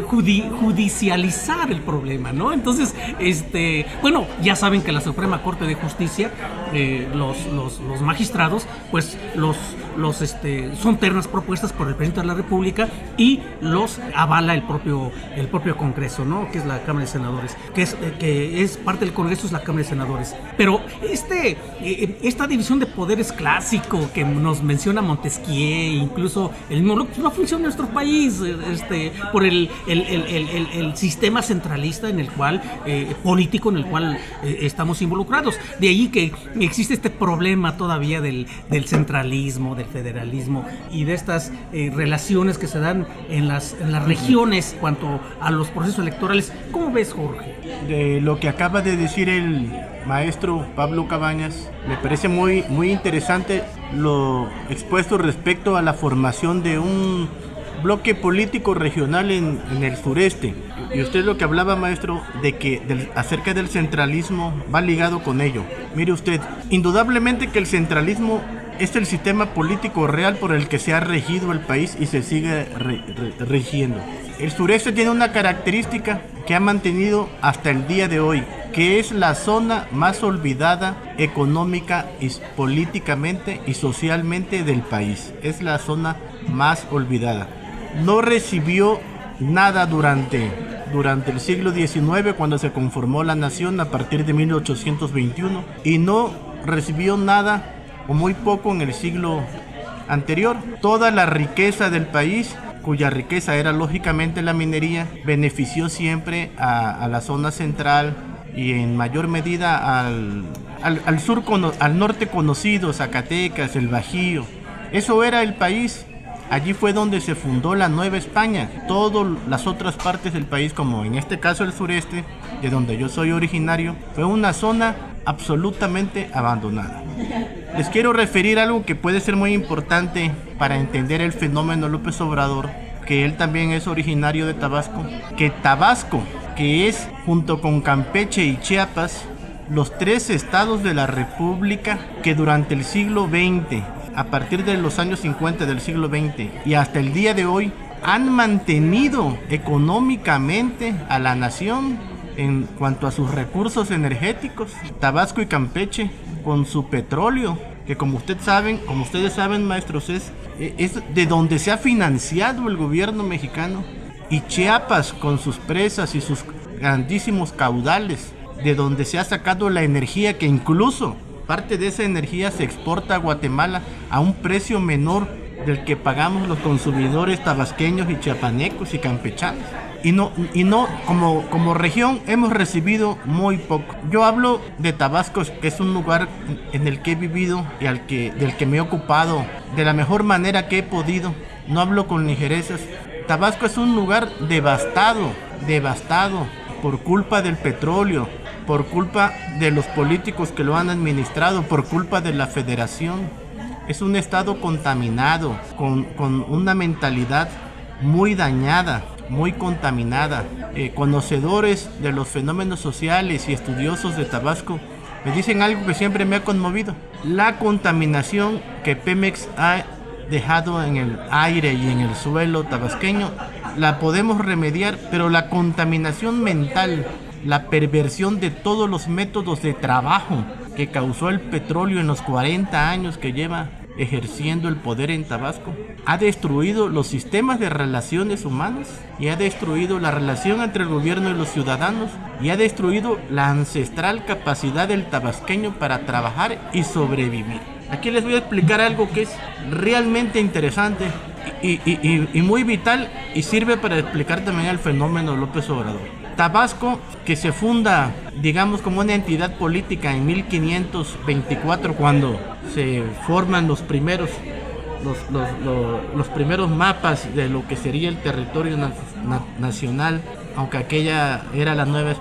Speaker 4: judicializar el problema, ¿no? Entonces, ya saben que la Suprema Corte de Justicia, los magistrados, pues son ternas propuestas por el presidente de la República y los avala el propio Congreso, ¿no? Que es la Cámara de Senadores, que es parte del Congreso, es la Cámara de Senadores. Pero esta división de poderes clásico que nos menciona Montesquieu, incluso el mismo, no funciona en nuestro país, por el sistema centralista en el cual político en el cual estamos involucrados. De ahí que existe este problema todavía del centralismo, del federalismo y de estas relaciones que se dan en las regiones cuanto a los procesos electorales. ¿Cómo ves, Jorge?
Speaker 6: De lo que acaba de decir el maestro Pablo Cabañas, me parece muy interesante lo expuesto respecto a la formación de un bloque político regional en el sureste. Y usted lo que hablaba, maestro, acerca del centralismo, va ligado con ello. Mire usted, indudablemente que el centralismo es el sistema político real por el que se ha regido el país y se sigue rigiendo. El sureste tiene una característica que ha mantenido hasta el día de hoy, que es la zona más olvidada económica y políticamente y socialmente del país. Es la zona más olvidada. No recibió nada durante el siglo XIX, cuando se conformó la nación a partir de 1821, y no recibió nada o muy poco en el siglo anterior. Toda la riqueza del país, cuya riqueza era lógicamente la minería, benefició siempre a la zona central y en mayor medida al sur, al norte conocido, Zacatecas, el Bajío. Eso era el país. Allí fue donde se fundó la Nueva España. Todas las otras partes del país, como en este caso el sureste, de donde yo soy originario, fue una zona absolutamente abandonada. Les quiero referir algo que puede ser muy importante para entender el fenómeno López Obrador, que él también es originario de Tabasco, que Tabasco, que es junto con Campeche y Chiapas, los 3 estados de la República que durante el siglo XX, a partir de los años 50 del siglo XX y hasta el día de hoy, han mantenido económicamente a la nación en cuanto a sus recursos energéticos. Tabasco y Campeche con su petróleo, que como ustedes saben, maestros, es de donde se ha financiado el gobierno mexicano, y Chiapas con sus presas y sus grandísimos caudales, de donde se ha sacado la energía, que incluso parte de esa energía se exporta a Guatemala a un precio menor del que pagamos los consumidores tabasqueños y chiapanecos y campechanos. Y no como región hemos recibido muy poco. Yo hablo de Tabasco, que es un lugar en el que he vivido y del que me he ocupado de la mejor manera que he podido. No hablo con ligerezas. Tabasco es un lugar devastado por culpa del petróleo, por culpa de los políticos que lo han administrado, por culpa de la federación. Es un estado contaminado, con una mentalidad muy dañada, muy contaminada. Conocedores de los fenómenos sociales y estudiosos de Tabasco me dicen algo que siempre me ha conmovido: la contaminación que Pemex ha dejado en el aire y en el suelo tabasqueño la podemos remediar, pero la contaminación mental, la perversión de todos los métodos de trabajo que causó el petróleo en los 40 años que lleva ejerciendo el poder en Tabasco, ha destruido los sistemas de relaciones humanas, y ha destruido la relación entre el gobierno y los ciudadanos, y ha destruido la ancestral capacidad del tabasqueño para trabajar y sobrevivir. Aquí les voy a explicar algo que es realmente interesante y muy vital, y sirve para explicar también el fenómeno López Obrador. Tabasco, que se funda, digamos, como una entidad política en 1524, cuando se forman los primeros mapas de lo que sería el territorio nacional, aunque aquella era la Nueva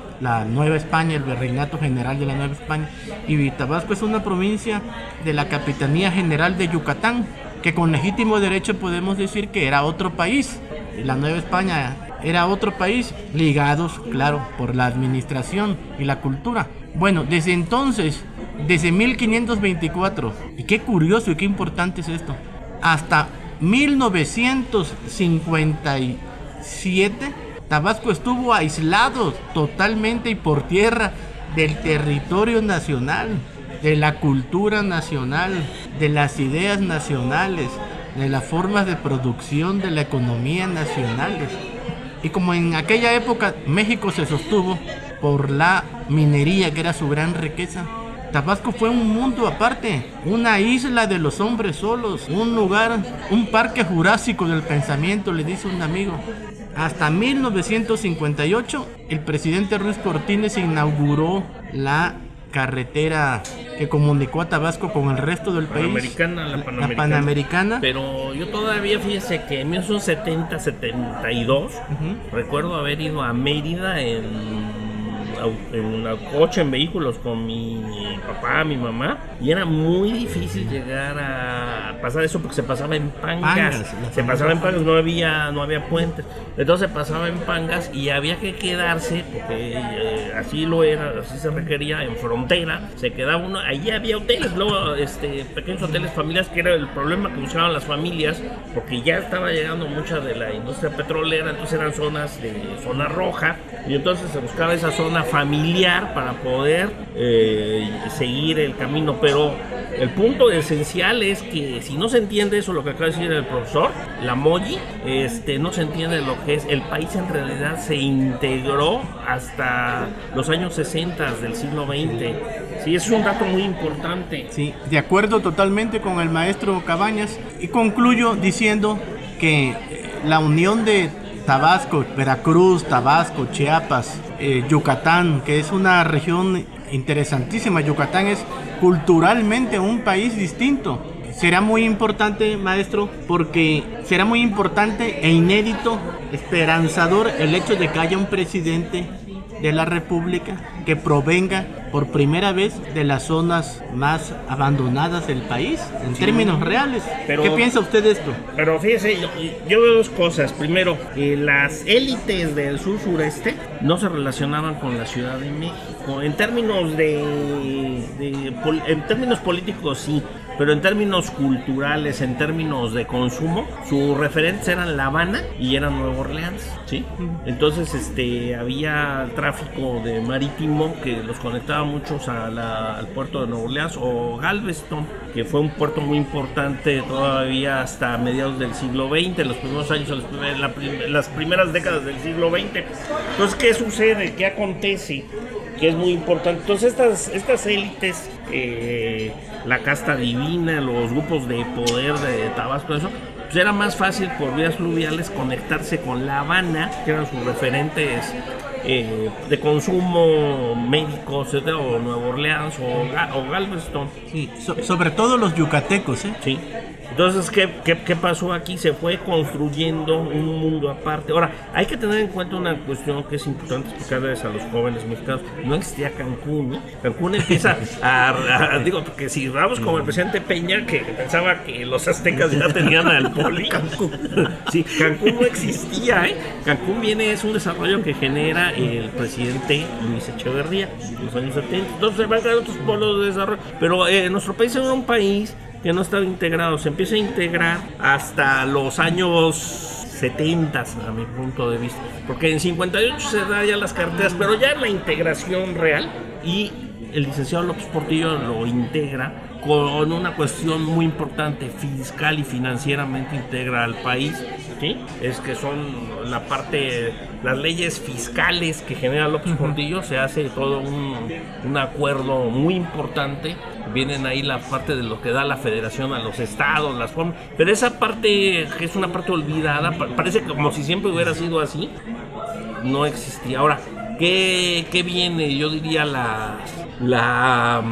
Speaker 6: España, el Virreinato General de la Nueva España, y Tabasco es una provincia de la Capitanía General de Yucatán, que con legítimo derecho podemos decir que era otro país. La Nueva España era otro país, ligados, claro, por la administración y la cultura. Bueno, desde entonces, desde 1524, y qué curioso y qué importante es esto, hasta 1957, Tabasco estuvo aislado totalmente y por tierra del territorio nacional, de la cultura nacional, de las ideas nacionales, de las formas de producción de la economía nacionales. Y como en aquella época México se sostuvo por la minería, que era su gran riqueza, Tabasco fue un mundo aparte, una isla de los hombres solos, un lugar, un parque jurásico del pensamiento, le dice un amigo. Hasta 1958, el presidente Ruiz Cortines inauguró la carretera que comunicó a Tabasco con el resto del país, la Panamericana. Pero yo todavía, fíjese que en 1970-72 recuerdo haber ido a Mérida en coche, en vehículos, con mi papá, mi mamá, y era muy difícil llegar a pasar eso porque se pasaba en pangas, no había puentes, entonces se pasaba en pangas y había que quedarse, porque así se requería, en frontera, se quedaba uno, allí había hoteles, luego pequeños hoteles familiares, que era el problema que buscaban las familias, porque ya estaba llegando mucha de la industria petrolera, entonces eran zona roja, y entonces se buscaba esa zona familiar para poder seguir el camino. Pero
Speaker 5: El punto esencial es que si no se entiende eso, lo que acaba de decir el profesor, la Moyi, no se entiende lo que es. El país en realidad se integró hasta los años 60 del siglo XX. Sí, es un dato muy importante.
Speaker 6: Sí, de acuerdo totalmente con el maestro Cabañas, y concluyo diciendo que la unión de Tabasco, Veracruz, Tabasco, Chiapas, Yucatán, que es una región interesantísima. Yucatán es culturalmente un país distinto. Será muy importante, maestro, porque será muy importante e inédito, esperanzador el hecho de que haya un presidente de la República que provenga por primera vez de las zonas más abandonadas del país, en términos reales.
Speaker 5: Pero,
Speaker 6: ¿qué piensa usted de esto?
Speaker 5: Pero fíjese, yo veo dos cosas. Primero, las élites del sur-sureste no se relacionaban con la Ciudad de México. En términos en términos políticos sí, pero en términos culturales, en términos de consumo, sus referentes eran La Habana y eran Nueva Orleans, ¿sí? Entonces había tráfico de marítimo que los conectaba muchos al puerto de Nueva Orleans, o Galveston, que fue un puerto muy importante todavía hasta mediados del siglo XX, los primeros años, las primeras décadas del siglo XX. Entonces, ¿qué sucede? ¿Qué acontece? Que es muy importante. Entonces estas élites, la casta divina, los grupos de poder de Tabasco, eso, pues era más fácil por vías fluviales conectarse con La Habana, que eran sus referentes de consumo médicos, etcétera, o Nueva Orleans o Galveston.
Speaker 6: Sí, sobre todo los yucatecos, ¿eh?
Speaker 5: Sí. Entonces, ¿qué pasó aquí? Se fue construyendo un mundo aparte. Ahora, hay que tener en cuenta una cuestión que es importante explicarles a los jóvenes mexicanos. No existía Cancún, ¿no? Cancún empieza digo, porque si vamos como el presidente Peña, que pensaba que los aztecas ya tenían al poli. Sí, Cancún no existía, ¿eh? Cancún es un desarrollo que genera el presidente Luis Echeverría en los años 70. Entonces se van a crear otros polos de desarrollo. Pero nuestro país era un país que no estaba integrado. Se empieza a integrar hasta los años 70, a mi punto de vista, porque en 58 se da ya las carreteras, pero ya la integración real, y el licenciado López Portillo lo integra con una cuestión muy importante, fiscal y financieramente integra al país, ¿sí? Es que son la parte, las leyes fiscales que genera López Portillo, se hace todo un acuerdo muy importante. Vienen ahí la parte de lo que da la federación a los estados, las formas, pero esa parte que es una parte olvidada, parece como si siempre hubiera sido así, no existía. Ahora, ¿qué viene? Yo diría la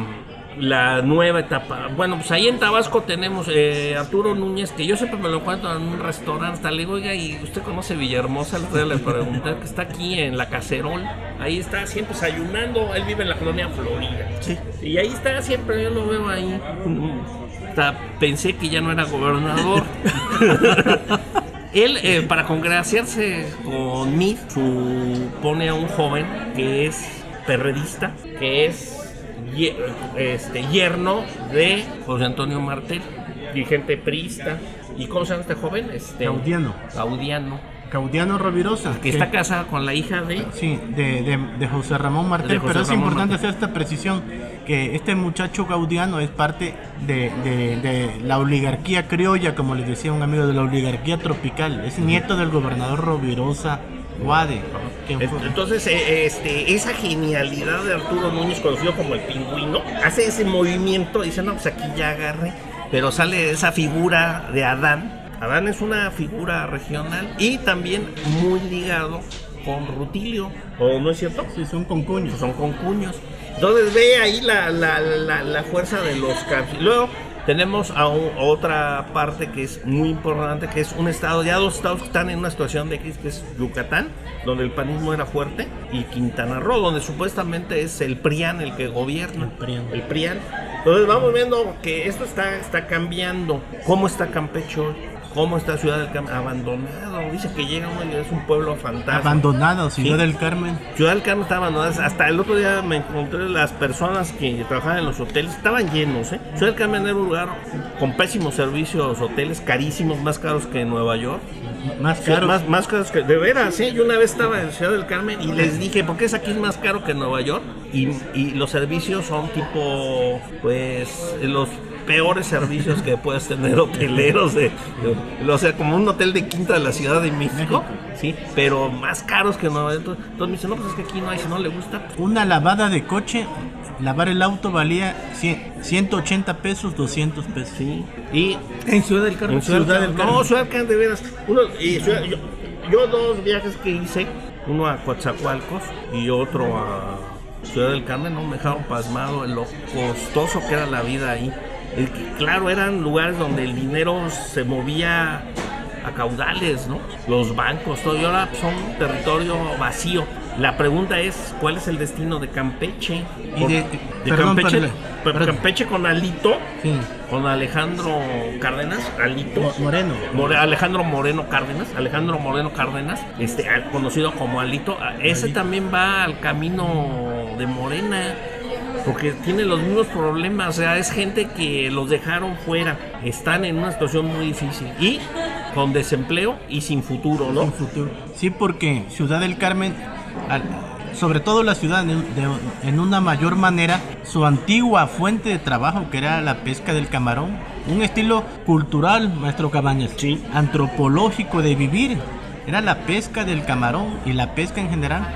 Speaker 5: nueva etapa. Bueno, pues ahí en Tabasco tenemos Arturo Núñez, que yo siempre me lo encuentro en un restaurante. Hasta le digo, oiga, ¿y usted conoce Villahermosa? Le pregunté, que está aquí en La Cacerol. Ahí está siempre desayunando. Él vive en la colonia Florida. Sí. Y ahí está siempre, yo lo veo ahí. Hasta pensé que ya no era gobernador. Él, para congraciarse con mí, pone a un joven que es perredista, que es yerno de José Antonio Martel, dirigente priista. ¿Y cómo se llama este joven?
Speaker 6: Gaudiano Rovirosa,
Speaker 5: que está casada con la hija de...
Speaker 6: Sí, de José Ramón Martel, pero es importante hacer esta precisión, que este muchacho Gaudiano es parte de la oligarquía criolla, como les decía un amigo, de la oligarquía tropical, es nieto del gobernador Rovirosa Guade.
Speaker 5: Entonces, esa genialidad de Arturo Núñez, conocido como el Pingüino, hace ese movimiento, dice, no, pues aquí ya agarré, pero sale esa figura de Adán. Adán es una figura regional y también muy ligado con Rutilio, ¿o no es cierto?
Speaker 6: Sí, son concuños.
Speaker 5: Entonces ve ahí la fuerza de los campos. Luego tenemos a otra parte que es muy importante, que es un estado, ya dos estados que están en una situación de crisis, que es Yucatán, donde el panismo era fuerte, y Quintana Roo, donde supuestamente es el PRIAN el que gobierna. El PRIAN. Entonces vamos viendo que esto está cambiando. ¿Cómo está Campeche hoy? ¿Cómo está Ciudad del Carmen? Abandonado. Dice que llega uno y es un pueblo fantasma.
Speaker 6: Abandonado, Ciudad del Carmen.
Speaker 5: Ciudad del Carmen está abandonada. Hasta el otro día me encontré las personas que trabajaban en los hoteles. Estaban llenos, ¿eh? Ciudad del Carmen era un lugar con pésimos servicios, hoteles carísimos, más caros que Nueva York.
Speaker 6: Más caros.
Speaker 5: Más caros que... De veras, ¿eh? Yo una vez estaba en Ciudad del Carmen y les dije, ¿por qué es aquí más caro que Nueva York? Y los servicios son tipo, pues, peores servicios que puedes tener hoteleros, o sea, como un hotel de quinta de la Ciudad de México, sí, pero más caros que no. Entonces me dicen, no, pues es que aquí no hay, si no le gusta.
Speaker 6: Una lavada de coche, lavar el auto valía 180 pesos, 200 pesos.
Speaker 5: Sí. Y
Speaker 4: En Ciudad del Carmen.
Speaker 5: no, Ciudad del Carmen, de veras. Yo 2 viajes que hice, uno a Coatzacoalcos y otro a Ciudad del Carmen, no me dejaron pasmado en lo costoso que era la vida ahí. Claro, eran lugares donde el dinero se movía a caudales, ¿no? Los bancos, todo, y ahora son territorio vacío. La pregunta es, ¿cuál es el destino de Campeche? Campeche con Alito, sí. Con Alejandro Cárdenas, Alito
Speaker 6: Moreno.
Speaker 5: Alejandro Moreno Cárdenas, conocido como Alito. Ese también va al camino de Morena, porque tiene los mismos problemas. O sea, es gente que los dejaron fuera, están en una situación muy difícil y con desempleo y sin futuro, ¿no?
Speaker 6: Sin futuro. Sí, porque Ciudad del Carmen, sobre todo la ciudad, en una mayor manera, su antigua fuente de trabajo, que era la pesca del camarón, un estilo cultural, maestro Cabañas,
Speaker 5: sí,
Speaker 6: antropológico de vivir, era la pesca del camarón y la pesca en general.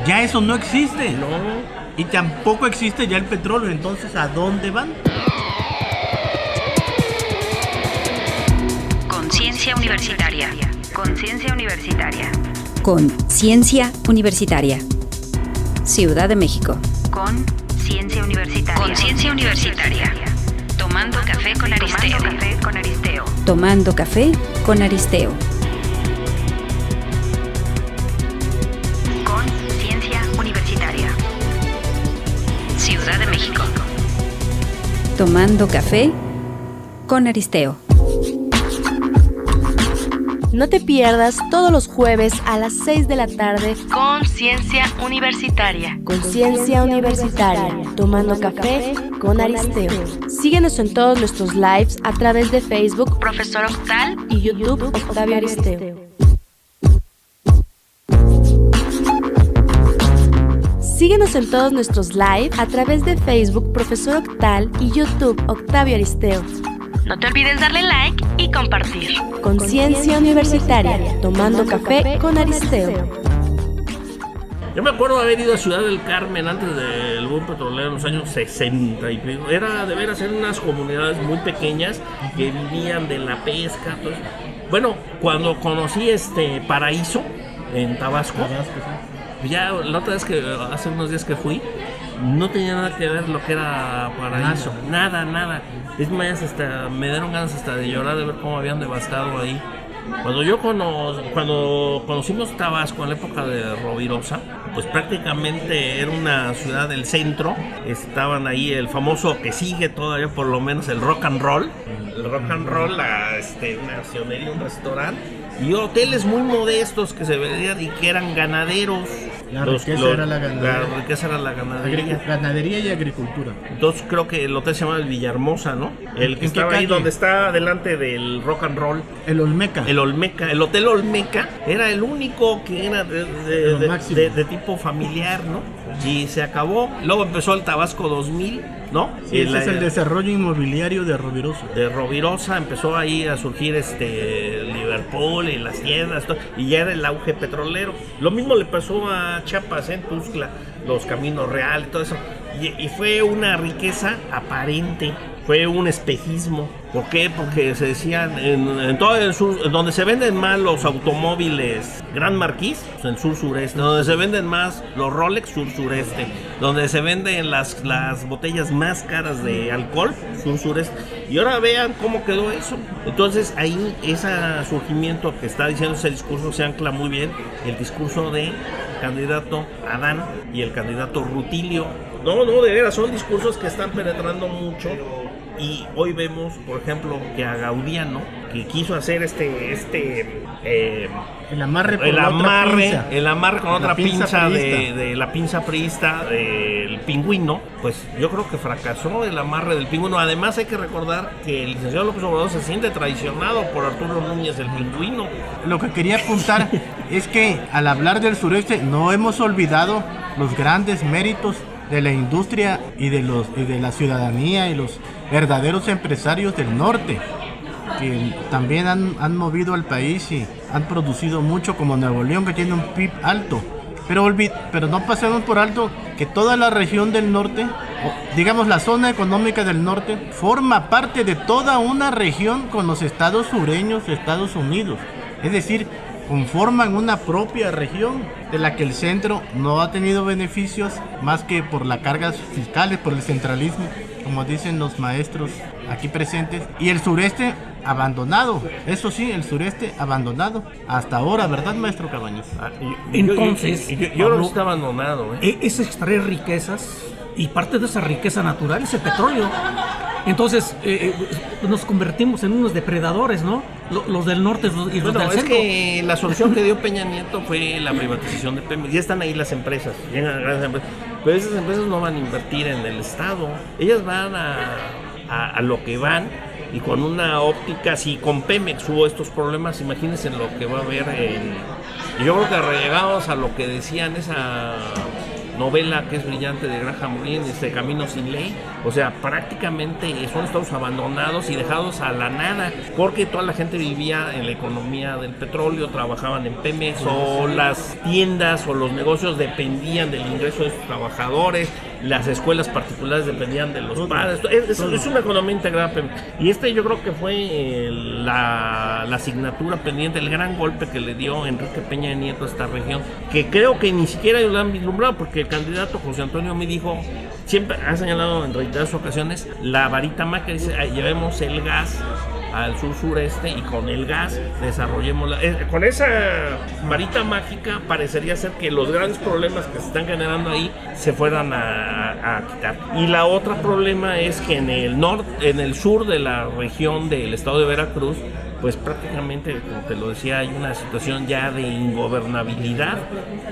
Speaker 6: Ya eso no existe.
Speaker 5: No.
Speaker 6: Y tampoco existe ya el petróleo. Entonces, ¿a dónde van?
Speaker 2: Conciencia Universitaria. Conciencia Universitaria.
Speaker 3: Conciencia Universitaria. Ciudad de México.
Speaker 2: Conciencia Universitaria. Conciencia Universitaria. Tomando café con Aristeo.
Speaker 3: Tomando café con Aristeo.
Speaker 2: Conciencia Universitaria. Ciudad de México.
Speaker 3: Tomando café con Aristeo.
Speaker 1: No te pierdas todos los jueves a las 6 de la tarde Conciencia Universitaria. Conciencia Universitaria, tomando café con Aristeo. Síguenos en todos nuestros lives a través de Facebook Profesor Octal y YouTube Octavio Aristeo. Síguenos en todos nuestros live a través de Facebook Profesor Octal y YouTube Octavio Aristeo. No te olvides darle like y compartir. Conciencia Universitaria, tomando café con Aristeo.
Speaker 5: Yo me acuerdo de haber ido a Ciudad del Carmen antes del boom petrolero en los años 60 y pico. Era de veras, eran unas comunidades muy pequeñas que vivían de la pesca. Pues. Bueno, cuando conocí Paraíso en Tabasco, ya la otra vez hace unos días que fui, no tenía nada que ver lo que era Paraíso, nada. Es más, hasta me dieron ganas hasta de llorar de ver cómo habían devastado ahí. Cuando conocimos Tabasco en la época de Rovirosa, pues prácticamente era una ciudad del centro. Estaban ahí el famoso, que sigue todavía por lo menos, el rock and roll. Una accionería, un restaurante. Y hoteles muy modestos que se veían y que eran ganaderos.
Speaker 6: La riqueza era la
Speaker 5: ganadería.
Speaker 6: Ganadería y agricultura.
Speaker 5: Entonces creo que el hotel se llama el Villahermosa, ¿no? El que estaba ahí donde está delante del rock and roll.
Speaker 6: El Olmeca.
Speaker 5: El hotel Olmeca era el único que era de tipo familiar, ¿no? Y se acabó. Luego empezó el Tabasco 2000, ¿no?
Speaker 6: Sí, ese es el desarrollo inmobiliario de Rovirosa.
Speaker 5: De Rovirosa empezó ahí a surgir Liverpool y las tiendas, y ya era el auge petrolero. Lo mismo le pasó a Chiapas, en Tuxtla, los Caminos Real y todo eso. Y fue una riqueza aparente, fue un espejismo. ¿Por qué? Porque se decían en todo el sur, donde se venden más los automóviles Gran Marquis, en sur-sureste, donde se venden más los Rolex, sur-sureste, donde se venden las botellas más caras de alcohol, sur-sureste. Y ahora vean cómo quedó eso. Entonces ahí ese surgimiento que está diciendo ese discurso se ancla muy bien, el discurso de candidato Adán y el candidato Rutilio. No, de veras, son discursos que están penetrando mucho. Y hoy vemos, por ejemplo, que a Gaudiano, que quiso hacer
Speaker 6: el amarre
Speaker 5: con otra pinza de la pinza priista del pingüino, pues yo creo que fracasó el amarre del pingüino. Además hay que recordar que el licenciado López Obrador se siente traicionado por Arturo Núñez, el pingüino.
Speaker 6: Lo que quería apuntar es que al hablar del sureste no hemos olvidado los grandes méritos de la industria y de la ciudadanía y los verdaderos empresarios del norte, que también han movido al país y han producido mucho, como Nuevo León, que tiene un PIB alto. Pero no pasemos por alto que toda la región del norte, digamos la zona económica del norte, forma parte de toda una región con los estados sureños de Estados Unidos. Es decir, conforman una propia región de la que el centro no ha tenido beneficios más que por las cargas fiscales, por el centralismo, como dicen los maestros aquí presentes, y el sureste abandonado. Eso sí, el sureste abandonado hasta ahora, ¿verdad, maestro Cabañas?
Speaker 4: Entonces,
Speaker 5: yo no está abandonado.
Speaker 4: Es extraer riquezas, y parte de esa riqueza natural es el petróleo. Entonces nos convertimos en unos depredadores, ¿no? Los del norte y los del centro.
Speaker 5: Que la solución que dio Peña Nieto fue la privatización de Pemex. Ya están ahí las empresas, llegan grandes empresas, pero esas empresas no van a invertir en el Estado. Ellas van a lo que van, y con una óptica. Si con Pemex hubo estos problemas, imagínense lo que va a haber yo creo que llegamos a lo que decían esa novela que es brillante de Graham Greene, Camino sin Ley. O sea, prácticamente son estados abandonados y dejados a la nada, porque toda la gente vivía en la economía del petróleo, trabajaban en Pemex, o las tiendas o los negocios dependían del ingreso de sus trabajadores, las escuelas particulares dependían de los padres. Es una economía integrada Pemex. Y yo creo que fue la asignatura pendiente, el gran golpe que le dio Enrique Peña Nieto a esta región, que creo que ni siquiera lo han vislumbrado, porque el candidato José Antonio me dijo, siempre ha señalado en reiteradas ocasiones, la varita mágica, dice, llevemos el gas al sur-sureste y con el gas desarrollemos con esa varita mágica parecería ser que los grandes problemas que se están generando ahí se fueran a quitar. Y la otra problema es que en el sur de la región del estado de Veracruz, pues prácticamente, como te lo decía, hay una situación ya de ingobernabilidad.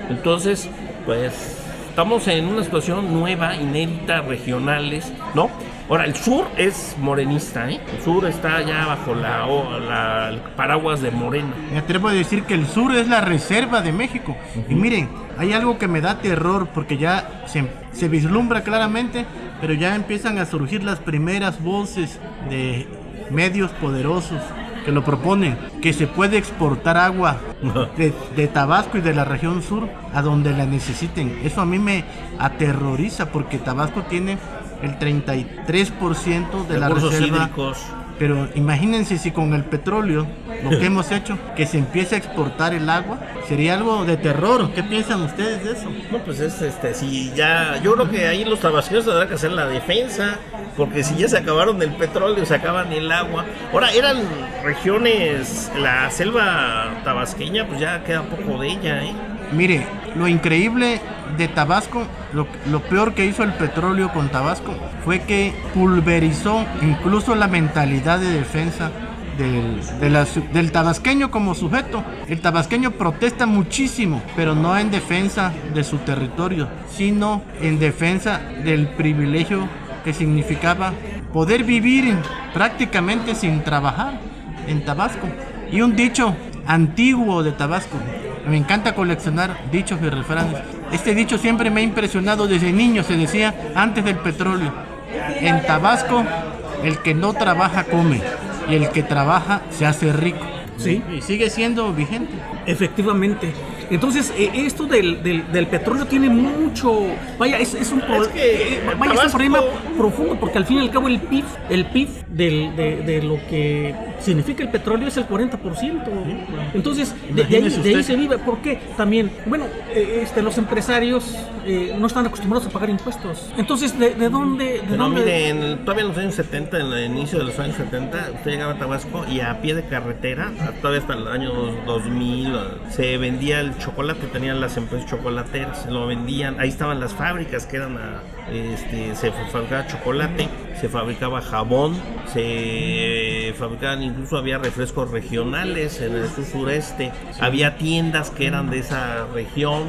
Speaker 5: Entonces, pues estamos en una situación nueva, inédita, regionales, ¿no? Ahora, el sur es morenista, ¿eh? El sur está ya bajo el paraguas de Morena.
Speaker 6: Me atrevo a decir que el sur es la reserva de México. Uh-huh. Y miren, hay algo que me da terror, porque ya se vislumbra claramente, pero ya empiezan a surgir las primeras voces de medios poderosos que lo proponen, que se puede exportar agua de Tabasco y de la región sur a donde la necesiten. Eso a mí me aterroriza, porque Tabasco tiene el 33% de la reserva hídricos. Pero imagínense si con el petróleo, lo que hemos hecho, que se empiece a exportar el agua, sería algo de terror. ¿Qué piensan ustedes de eso?
Speaker 5: No, pues si ya, yo creo que ahí los tabasqueños tendrán que hacer la defensa, porque si ya se acabaron el petróleo, se acaban el agua. Ahora, eran regiones, la selva tabasqueña, pues ya queda poco de ella, ¿eh?
Speaker 6: Mire, lo increíble de Tabasco, lo peor que hizo el petróleo con Tabasco fue que pulverizó incluso la mentalidad de defensa del tabasqueño como sujeto. El tabasqueño protesta muchísimo, pero no en defensa de su territorio, sino en defensa del privilegio que significaba poder vivir prácticamente sin trabajar en Tabasco. Y un dicho antiguo de Tabasco, me encanta coleccionar dichos y refranes. Este dicho siempre me ha impresionado desde niño. Se decía antes del petróleo: en Tabasco el que no trabaja come, y el que trabaja se hace rico. Sí, y sigue siendo vigente.
Speaker 4: Efectivamente. Entonces, esto del petróleo tiene mucho... Vaya, es un problema profundo, porque al fin y al cabo el PIB de lo que significa el petróleo es el 40%. Entonces, de ahí se vive. ¿Por qué? También, bueno, los empresarios no están acostumbrados a pagar impuestos. Entonces, ¿de dónde?
Speaker 5: Mire, todavía en los años 70, en el inicio de los años 70, usted llegaba a Tabasco y a pie de carretera, todavía hasta el año 2000, se vendía el chocolate, tenían las empresas chocolateras, lo vendían, ahí estaban las fábricas que eran se fabricaba chocolate, se fabricaba jabón, se fabricaban, incluso había refrescos regionales en el sur-sureste, había tiendas que eran de esa región,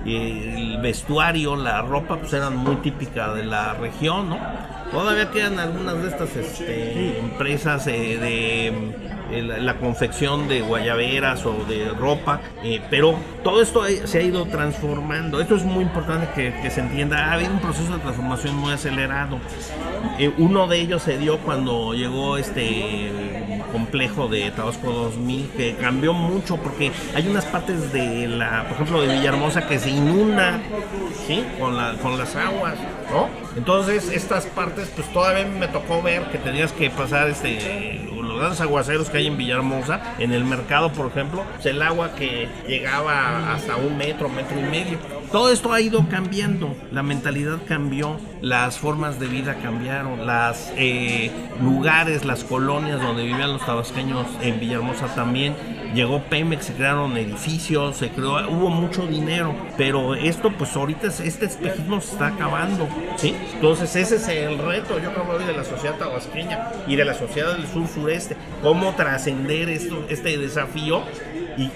Speaker 5: el vestuario, la ropa, pues eran muy típica de la región, ¿no? Todavía quedan algunas de estas empresas de la confección de guayaberas o de ropa, pero todo esto se ha ido transformando. Esto es muy importante que se entienda. Ha habido un proceso de transformación muy acelerado. Uno de ellos se dio cuando llegó este complejo de Tabasco 2000, que cambió mucho porque hay unas partes por ejemplo, de Villahermosa que se inunda, ¿sí? con las aguas, ¿no? Entonces estas partes, pues todavía me tocó ver que tenías que pasar los grandes aguaceros que hay en Villahermosa, en el mercado, por ejemplo, pues el agua que llegaba hasta 1 metro, 1.5 metros. Todo esto ha ido cambiando, la mentalidad cambió, las formas de vida cambiaron, los lugares, las colonias donde vivían los tabasqueños en Villahermosa también. Llegó Pemex, se crearon edificios, hubo mucho dinero, pero esto, pues ahorita este espejismo se está acabando, ¿sí? Entonces ese es el reto, yo creo, hoy de la sociedad tabasqueña y de la sociedad del sur-sureste, cómo trascender este desafío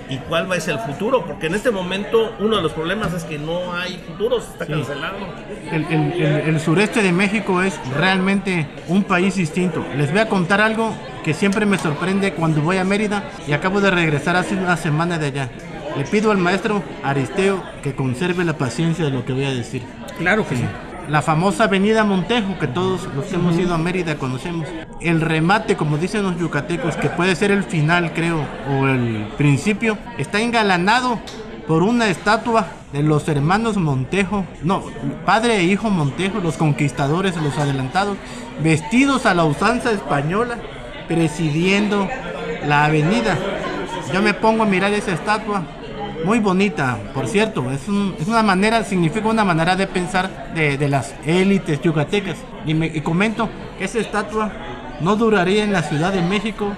Speaker 5: y cuál va a ser el futuro, porque en este momento uno de los problemas es que no hay futuro, se está cancelando.
Speaker 6: El sureste de México es realmente un país distinto. Les voy a contar algo que siempre me sorprende cuando voy a Mérida y acabo de regresar hace una semana de allá. Le pido al maestro Aristeo que conserve la paciencia de lo que voy a decir.
Speaker 4: Claro que sí.
Speaker 6: La famosa avenida Montejo, que todos los que hemos ido a Mérida conocemos. El remate, como dicen los yucatecos, que puede ser el final, creo, o el principio, está engalanado por una estatua de los hermanos Montejo, padre e hijo Montejo, los conquistadores, los adelantados, vestidos a la usanza española, presidiendo la avenida. Yo me pongo a mirar esa estatua, muy bonita, por cierto, significa una manera de pensar de las élites yucatecas. Y comento que esa estatua no duraría en la Ciudad de México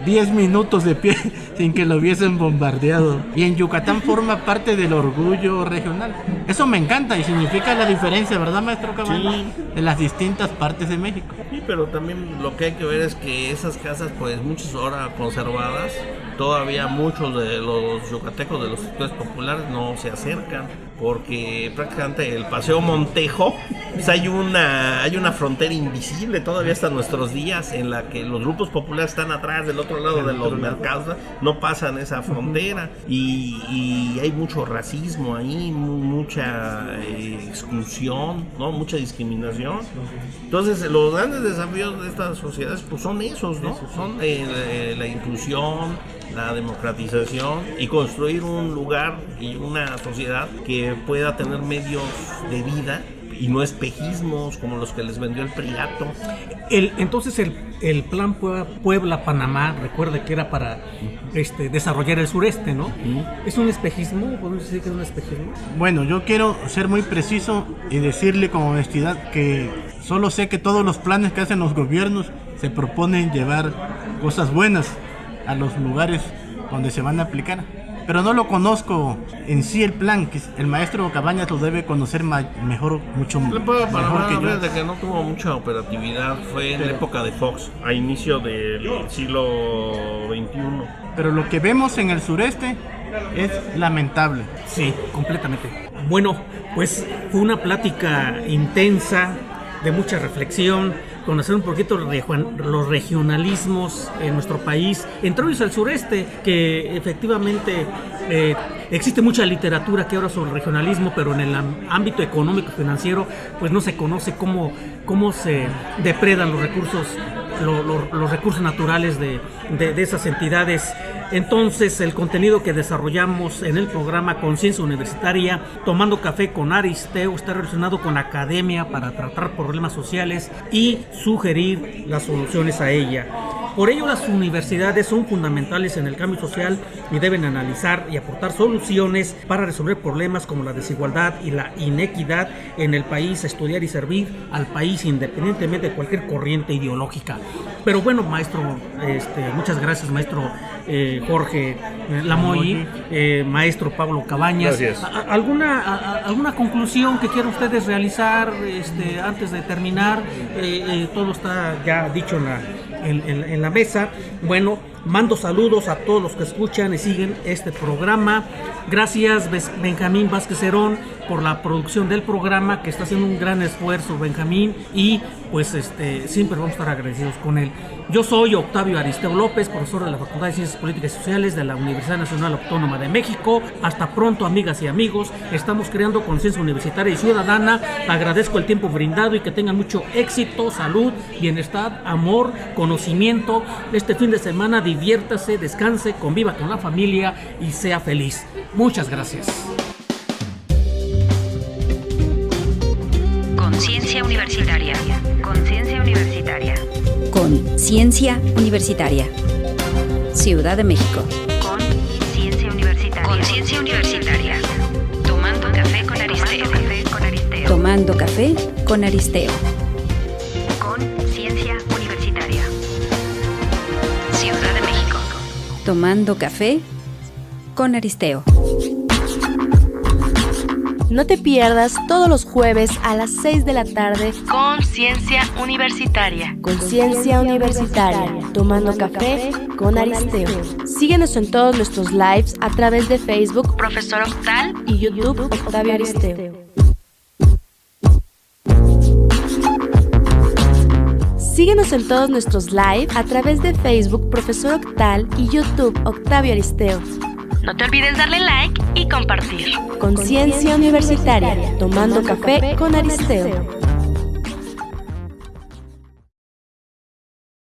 Speaker 6: 10 minutos de pie sin que lo hubiesen bombardeado. Y en Yucatán forma parte del orgullo regional. Eso me encanta y significa la diferencia, ¿verdad, maestro Cabañas? Sí. De las distintas partes de México.
Speaker 5: Sí, pero también lo que hay que ver es que esas casas, pues muchas ahora conservadas, todavía muchos de los yucatecos de los sectores populares no se acercan, porque prácticamente el Paseo Montejo, pues hay una frontera invisible todavía hasta nuestros días, en la que los grupos populares están atrás, del otro lado de los mercados, no pasan esa frontera, y hay mucho racismo ahí, mucha exclusión, ¿no? Mucha discriminación. Entonces los grandes desafíos de estas sociedades, pues son esos, ¿no? Son la inclusión, la democratización y construir un lugar y una sociedad que pueda tener medios de vida y no espejismos como los que les vendió el Priato.
Speaker 4: Entonces el plan Puebla-Panamá, recuerde que era para desarrollar el sureste, ¿no? ¿Es un espejismo? ¿Podemos decir que es un espejismo?
Speaker 6: Bueno, yo quiero ser muy preciso y decirle con honestidad que solo sé que todos los planes que hacen los gobiernos se proponen llevar cosas buenas a los lugares donde se van a aplicar, pero no lo conozco en sí el plan, que el maestro Cabañas lo debe conocer mucho mejor que yo.
Speaker 5: De que no tuvo mucha operatividad, fue en la época de Fox, a inicio del siglo XXI.
Speaker 6: Pero lo que vemos en el sureste es lamentable.
Speaker 4: Sí, completamente. Bueno, pues fue una plática intensa, de mucha reflexión, conocer un poquito los regionalismos en nuestro país, entre ellos el sureste, que efectivamente existe mucha literatura que habla sobre el regionalismo, pero en el ámbito económico financiero pues no se conoce cómo se depredan los recursos naturales de esas entidades. Entonces, el contenido que desarrollamos en el programa Conciencia Universitaria, Tomando Café con Aristeo, está relacionado con la academia para tratar problemas sociales y sugerir las soluciones a ella. Por ello, las universidades son fundamentales en el cambio social y deben analizar y aportar soluciones para resolver problemas como la desigualdad y la inequidad en el país, estudiar y servir al país independientemente de cualquier corriente ideológica. Pero bueno, maestro, muchas gracias, maestro Jorge Lamoy, maestro Pablo Cabañas.
Speaker 5: Gracias.
Speaker 4: ¿Alguna conclusión que quieran ustedes realizar antes de terminar? Todo está ya dicho en la mesa. Bueno, Mando saludos a todos los que escuchan y siguen este programa. Gracias Benjamín Vázquez Herón por la producción del programa, que está haciendo un gran esfuerzo Benjamín, y pues siempre vamos a estar agradecidos con él. Yo soy Octavio Aristeo López, profesor de la Facultad de Ciencias Políticas y Sociales de la Universidad Nacional Autónoma de México. Hasta pronto, amigas y amigos. Estamos creando conciencia universitaria y ciudadana. Agradezco el tiempo brindado y que tengan mucho éxito, salud, bienestar, amor, conocimiento. Este fin de semana diviértase, descanse, conviva con la familia y sea feliz. Muchas gracias.
Speaker 2: Conciencia universitaria. Conciencia universitaria.
Speaker 3: Conciencia Universitaria. Ciudad de México.
Speaker 2: Conciencia universitaria. Conciencia universitaria. Tomando café con Aristeo.
Speaker 3: Tomando café con Aristeo.
Speaker 2: Conciencia universitaria. Ciudad de México.
Speaker 3: Tomando café con Aristeo.
Speaker 1: No te pierdas todos los jueves a las 6 de la tarde Conciencia Universitaria. Conciencia Universitaria, tomando café con Aristeo. Síguenos en todos nuestros lives a través de Facebook Profesor Octal y YouTube Octavio Aristeo. Síguenos en todos nuestros live a través de Facebook Profesor Octal y YouTube Octavio Aristeo. No te olvides darle like y compartir. Conciencia Universitaria, tomando café con Aristeo.